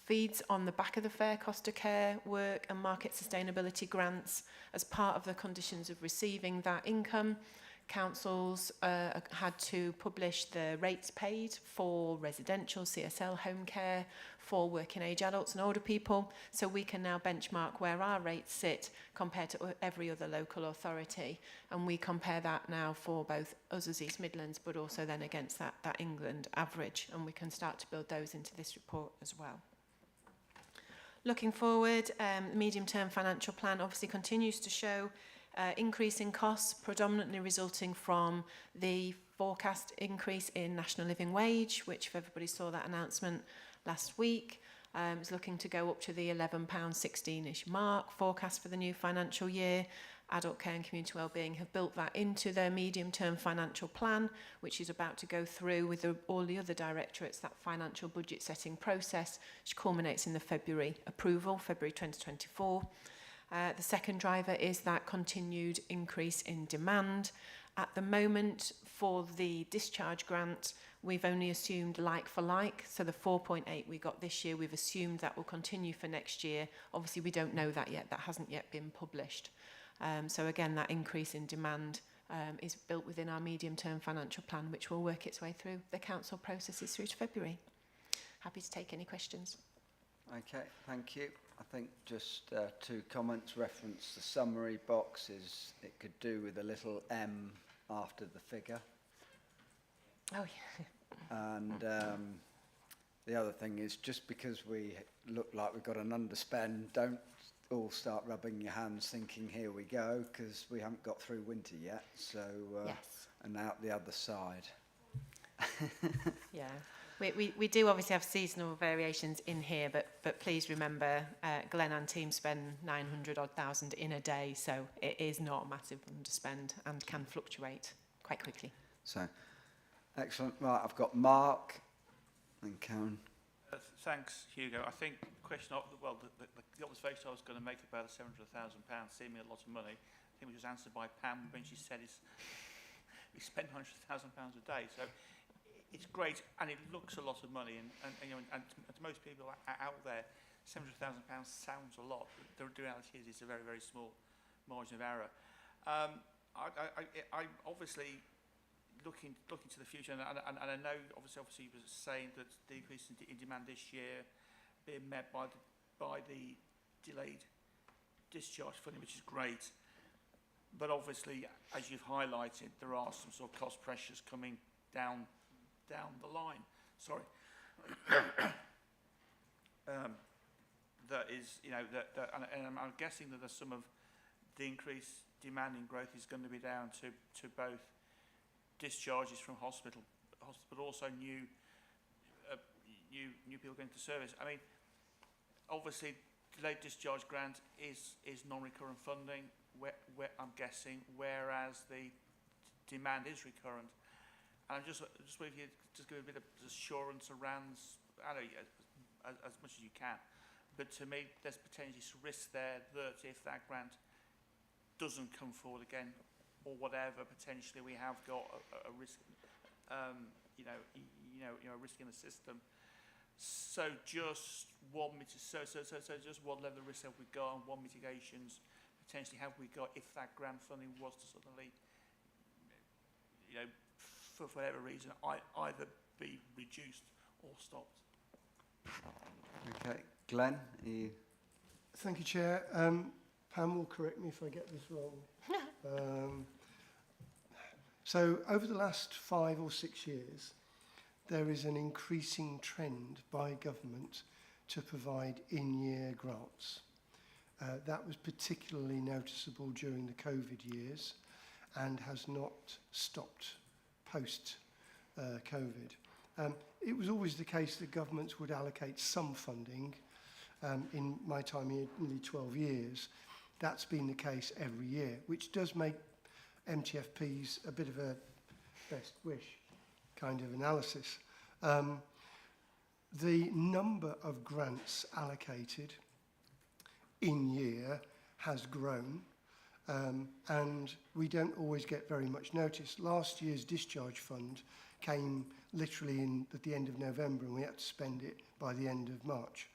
feeds on the back of the fair cost of care work and market sustainability grants as part of the conditions of receiving that income. Councils had to publish the rates paid for residential CSL home care, for working age adults and older people, so we can now benchmark where our rates sit compared to every other local authority, and we compare that now for both us as East Midlands but also then against that England average, and we can start to build those into this report as well. Looking forward, the medium-term financial plan obviously continues to show increase in costs, predominantly resulting from the forecast increase in national living wage, which, if everybody saw that announcement last week, is looking to go up to the £11.16-ish mark forecast for the new financial year. Adult Care and Community Wellbeing have built that into their medium-term financial plan, which is about to go through with all the other directorates, that financial budget setting process, which culminates in the February approval, February 2024. The second driver is that continued increase in demand. At the moment, for the discharge grant, we've only assumed like for like. So the 4.8 we got this year, we've assumed that will continue for next year. Obviously, we don't know that yet. That hasn't yet been published. So again, that increase in demand is built within our medium-term financial plan, which will work its way through the council processes through to February. Happy to take any questions. Okay, thank you. I think just two comments reference the summary boxes. It could do with a little M after the figure. Oh, yeah. And the other thing is, just because we look like we've got an underspend, don't all start rubbing your hands thinking, here we go, because we haven't got through winter yet. So, yes. And out the other side. Yeah. We do obviously have seasonal variations in here, but please remember, Glenn and team spend 900,000 in a day, so it is not a massive underspend and can fluctuate quite quickly. So, excellent. Right, I've got Mark and Karen. Thanks, Hugo. I think the question of, well, the observation I was going to make about the £700,000 seeming a lot of money, I think it was answered by Pam when she said we spend £100,000 a day. So it's great, and it looks a lot of money, and you know, and to most people out there, £700,000 sounds a lot. The reality is it's a very, very small margin of error. I obviously looking to the future, and I know obviously you were saying that the increase in demand this year being met by the delayed discharge funding, which is great. But obviously, as you've highlighted, there are some sort of cost pressures coming down the line. Sorry. That is, you know, and I'm guessing that there's some of the increased demand in growth is going to be down to both discharges from hospital, but also new people going to service. I mean, obviously, delayed discharge grant is non-recurrent funding, where I'm guessing, whereas the demand is recurrent. And I'm just wondering if you just give a bit of assurance around, I don't know, as much as you can. But to me, there's potentially some risk there that if that grant doesn't come forward again, or whatever, potentially we have got a risk, you know, a risk in the system. So just one just what level of risk have we got, and what mitigations potentially have we got if that grant funding was to suddenly, you know, for whatever reason, either be reduced or stopped. Okay, Glenn, you... Thank you, Chair. Pam will correct me if I get this wrong. So over the last 5 or 6 years, there is an increasing trend by government to provide in-year grants. That was particularly noticeable during the COVID years and has not stopped post-COVID. It was always the case that governments would allocate some funding. In my time here, nearly 12 years, that's been the case every year, which does make MTFPs a bit of a best wish kind of analysis. The number of grants allocated in year has grown, and we don't always get very much notice. Last year's discharge fund came literally at the end of November, and we had to spend it by the end of March.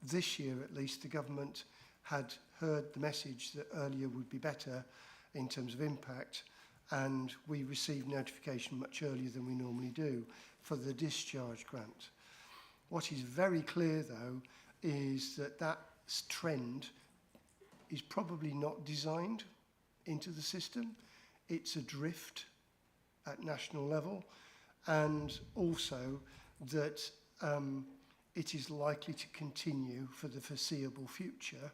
This year, at least, the government had heard the message that earlier would be better in terms of impact, and we received notification much earlier than we normally do for the discharge grant. What is very clear, though, is that that trend is probably not designed into the system. It's a drift at national level, and also that it is likely to continue for the foreseeable future,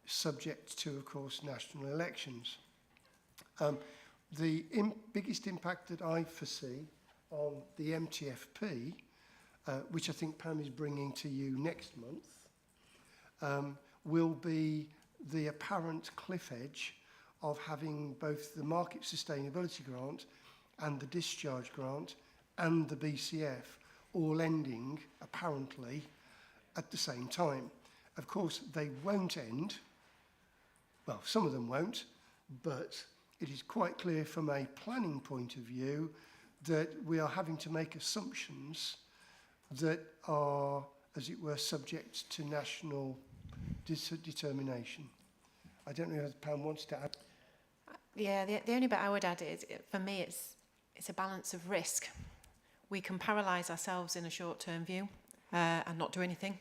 subject to, of course, national elections. The biggest impact that I foresee on the MTFP, which I think Pam is bringing to you next month, will be the apparent cliff edge of having both the market sustainability grant and the discharge grant and the BCF all ending, apparently, at the same time. Of course, they won't end. Well, some of them won't, but it is quite clear from a planning point of view that we are having to make assumptions that are, as it were, subject to national determination. I don't know if Pam wants to add. Yeah, the only bit I would add is, for me, it's a balance of risk. We can paralyse ourselves in a short-term view and not do anything,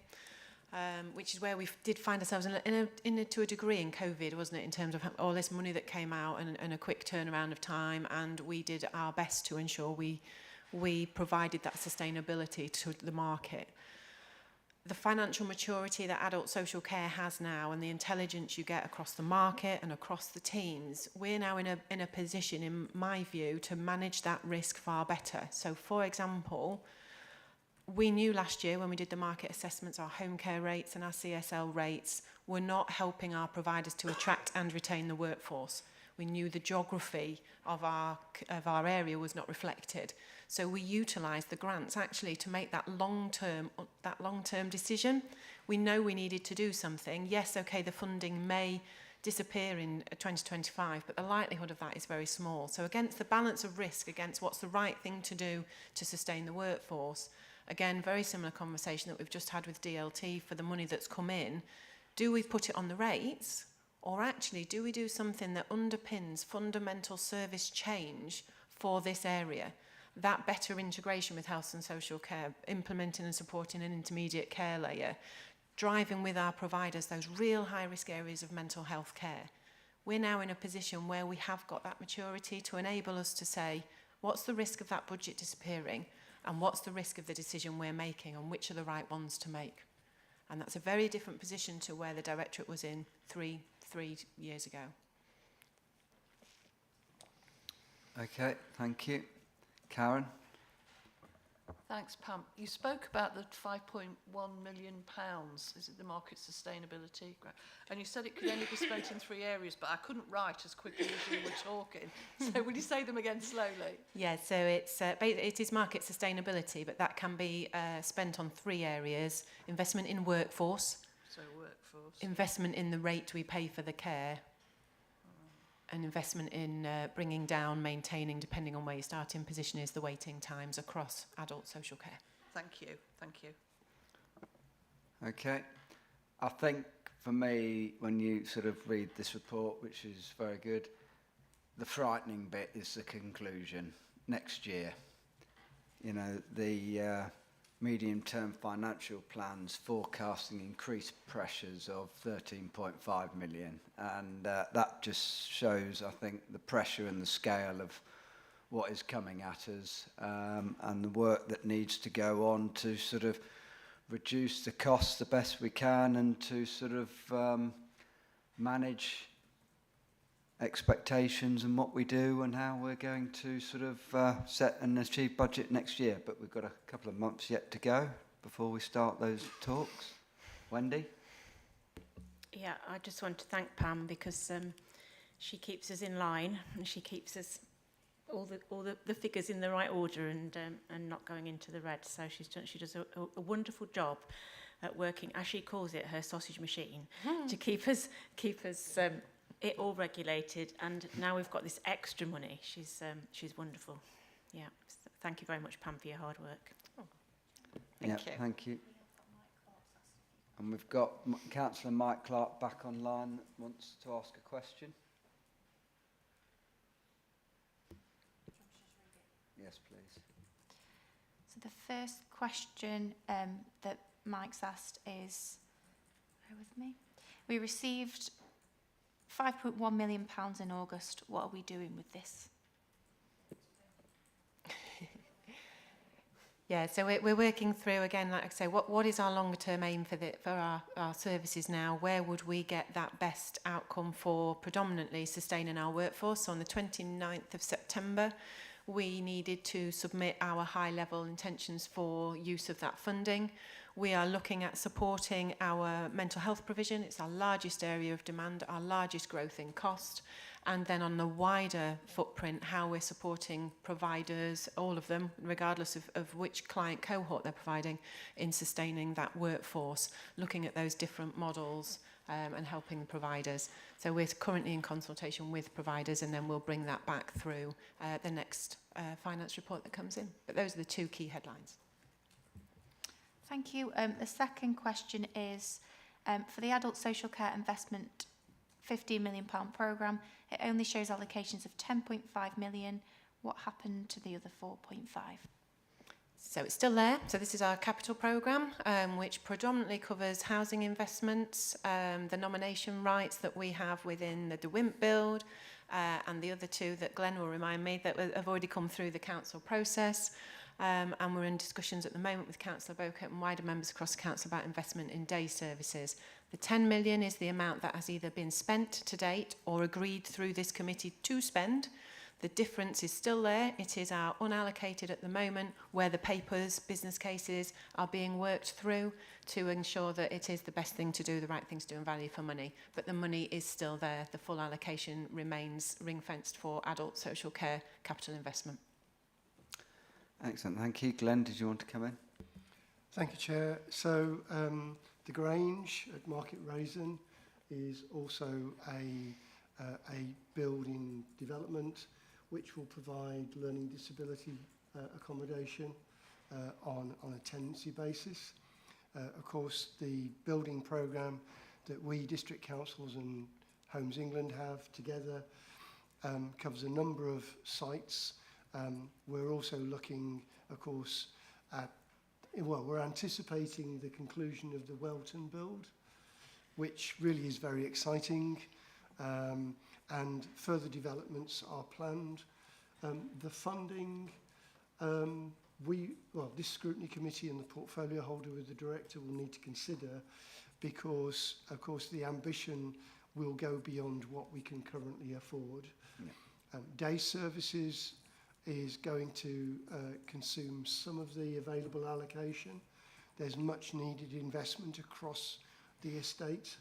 which is where we did find ourselves to a degree in COVID, wasn't it, in terms of all this money that came out and a quick turnaround of time, and we did our best to ensure we provided that sustainability to the market. The financial maturity that adult social care has now and the intelligence you get across the market and across the teams, we're now in a position, in my view, to manage that risk far better. So, for example, we knew last year when we did the market assessments, our home care rates and our CSL rates were not helping our providers to attract and retain the workforce. We knew the geography of our area was not reflected. So we utilised the grants actually to make that long-term decision. We know we needed to do something. Yes, okay, the funding may disappear in 2025, but the likelihood of that is very small. So against the balance of risk, against what's the right thing to do to sustain the workforce, again, very similar conversation that we've just had with DLT for the money that's come in. Do we put it on the rates? Or actually, do we do something that underpins fundamental service change for this area? That better integration with health and social care, implementing and supporting an intermediate care layer, driving with our providers those real high-risk areas of mental health care. We're now in a position where we have got that maturity to enable us to say, what's the risk of that budget disappearing? And what's the risk of the decision we're making, and which are the right ones to make? And that's a very different position to where the Directorate was in three years ago. Okay, thank you. Karen? Thanks, Pam. You spoke about the £5.1 million, is it the market sustainability grant? And you said it could only be spent in 3 areas, but I couldn't write as quickly as you were talking. So will you say them again slowly? Yeah, so it is market sustainability, but that can be spent on 3 areas: investment in workforce, investment in the rate we pay for the care, and investment in bringing down, maintaining, depending on where your starting position is, the waiting times across adult social care. Thank you. Okay. I think for me, when you sort of read this report, which is very good, the frightening bit is the conclusion. Next year, you know, the medium-term financial plans forecasting increased pressures of 13.5 million, and that just shows, I think, the pressure and the scale of what is coming at us, and the work that needs to go on to sort of reduce the costs the best we can, and to sort of manage expectations and what we do and how we're going to sort of set and achieve budget next year. But we've got a couple of months yet to go before we start those talks. Wendy? Yeah, I just want to thank Pam because she keeps us in line and she keeps us all the figures in the right order and not going into the red. So she does a wonderful job at working, as she calls it, her sausage machine, to keep us it all regulated. And now we've got this extra money. She's wonderful. Yeah, thank you very much, Pam, for your hard work. Thank you. Thank you. And we've got Councillor Mike Clark back online, wants to ask a question. Yes, please. So the first question that Mike's asked is, bear with me. We received £5.1 million in August. What are we doing with this? Yeah, so we're working through, again, like I say, what is our longer term aim for our services now? Where would we get that best outcome for predominantly sustaining our workforce? So on the 29th of September, we needed to submit our high level intentions for use of that funding. We are looking at supporting our mental health provision. It's our largest area of demand, our largest growth in cost. And then on the wider footprint, how we're supporting providers, all of them, regardless of which client cohort they're providing, in sustaining that workforce, looking at those different models and helping providers. So we're currently in consultation with providers, and then we'll bring that back through the next finance report that comes in. But those are the two key headlines. Thank you. The second question is, for the Adult Social Care Investment £15 million programme, it only shows allocations of 10.5 million. What happened to the other 4.5? So it's still there. So this is our capital programme, which predominantly covers housing investments, the nomination rights that we have within the DeWimp build, and the other two that Glenn will remind me that have already come through the council process. And we're in discussions at the moment with Councillor Bocote and wider members across the council about investment in day services. The 10 million is the amount that has either been spent to date or agreed through this committee to spend. The difference is still there. It is our unallocated at the moment, where the papers, business cases are being worked through to ensure that it is the best thing to do, the right thing to do, and value for money. But the money is still there. The full allocation remains ring-fenced for adult social care capital investment. Excellent, thank you. Glenn, did you want to come in? Thank you, Chair. So the Grange at Market Raisin is also a building development which will provide learning disability accommodation on a tenancy basis. Of course, the building programme that we district councils and Homes England have together covers a number of sites. We're also looking, of course, at, well, we're anticipating the conclusion of the Welton build, which really is very exciting, and further developments are planned. The funding, this scrutiny committee and the portfolio holder with the director will need to consider, because, of course, the ambition will go beyond what we can currently afford. Yeah. Day services is going to consume some of the available allocation. There's much needed investment across the estate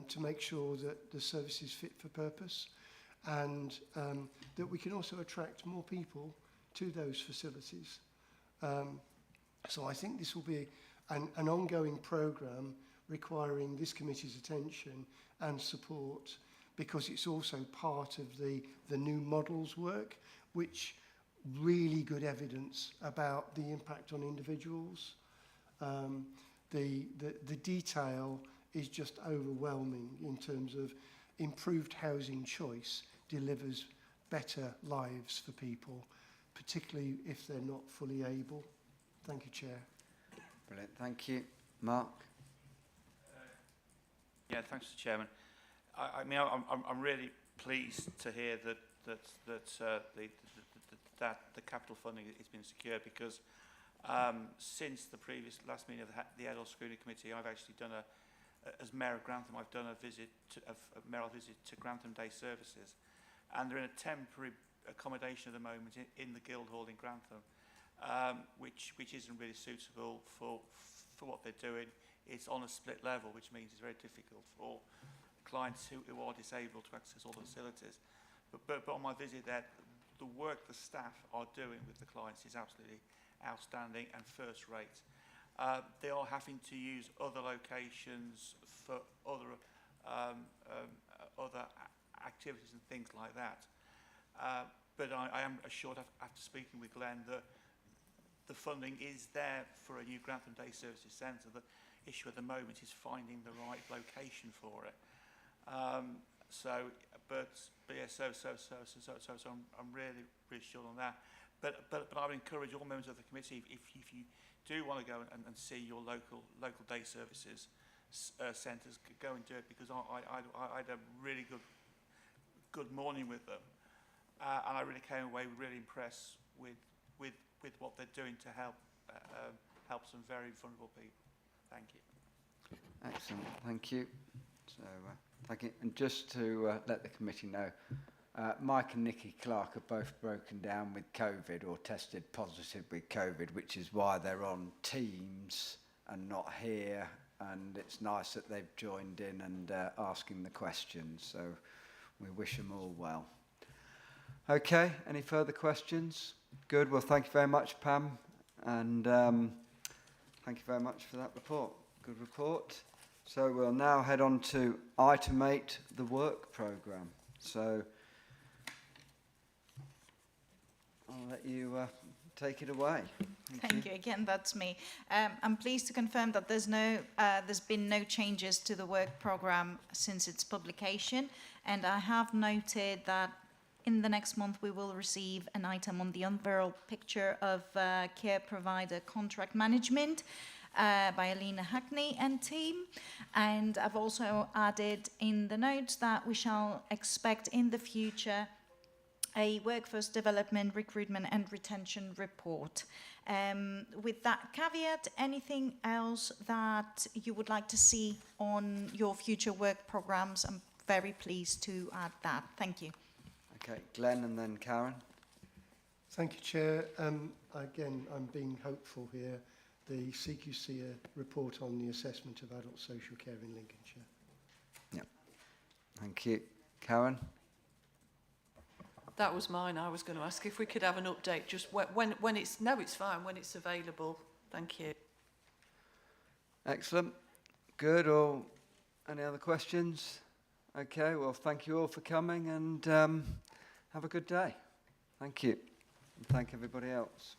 to make sure that the service is fit for purpose, and that we can also attract more people to those facilities. So I think this will be an ongoing programme requiring this committee's attention and support, because it's also part of the new models work, which really good evidence about the impact on individuals. The detail is just overwhelming in terms of improved housing choice delivers better lives for people, particularly if they're not fully able. Thank you, Chair. Brilliant, thank you. Mark? Yeah, thanks, Mr. Chairman. I mean, I'm really pleased to hear that the capital funding has been secured, because since the last meeting of the Adult Scrutiny Committee, I've actually done as Mayor of Grantham, I've done a mayoral visit to Grantham Day Services, and they're in a temporary accommodation at the moment in the Guildhall in Grantham, which isn't really suitable for what they're doing. It's on a split level, which means it's very difficult for clients who are disabled to access all the facilities. But on my visit there, the work the staff are doing with the clients is absolutely outstanding and first rate. They are having to use other locations for other activities and things like that. But I am assured after speaking with Glenn that the funding is there for a new Grantham Day Services Centre. The issue at the moment is finding the right location for it. So I'm really short on that. But I would encourage all members of the committee, if you do want to go and see your local day services centres, go and do it, because I had a really good morning with them, and I really came away really impressed with what they're doing to help some very vulnerable people. Thank you. Excellent, thank you. So, thank you. And just to let the committee know, Mike and Nikki Clark are both broken down with COVID or tested positive with COVID, which is why they're on Teams and not here. And it's nice that they've joined in and asking the questions. So we wish them all well. Okay, any further questions? Good, well, thank you very much, Pam. And thank you very much for that report. Good report. So we'll now head on to item 8, the work programme. So I'll let you take it away. Thank you. Again, that's me. I'm pleased to confirm that there's been no changes to the work programme since its publication, and I have noted that in the next month we will receive an item on the overall picture of care provider contract management by Alina Hackney and team. And I've also added in the notes that we shall expect in the future a workforce development, recruitment and retention report. With that caveat, anything else that you would like to see on your future work programmes, I'm very pleased to add that. Thank you. Okay, Glenn and then Karen. Thank you, Chair. Again, I'm being hopeful here. The CQC report on the assessment of adult social care in Lincolnshire. Yep. Thank you. Karen? That was mine. I was going to ask if we could have an update just when it's... No, it's fine. When it's available. Thank you. Excellent. Good. Or any other questions? Okay, well, thank you all for coming and have a good day. Thank you. And thank everybody else.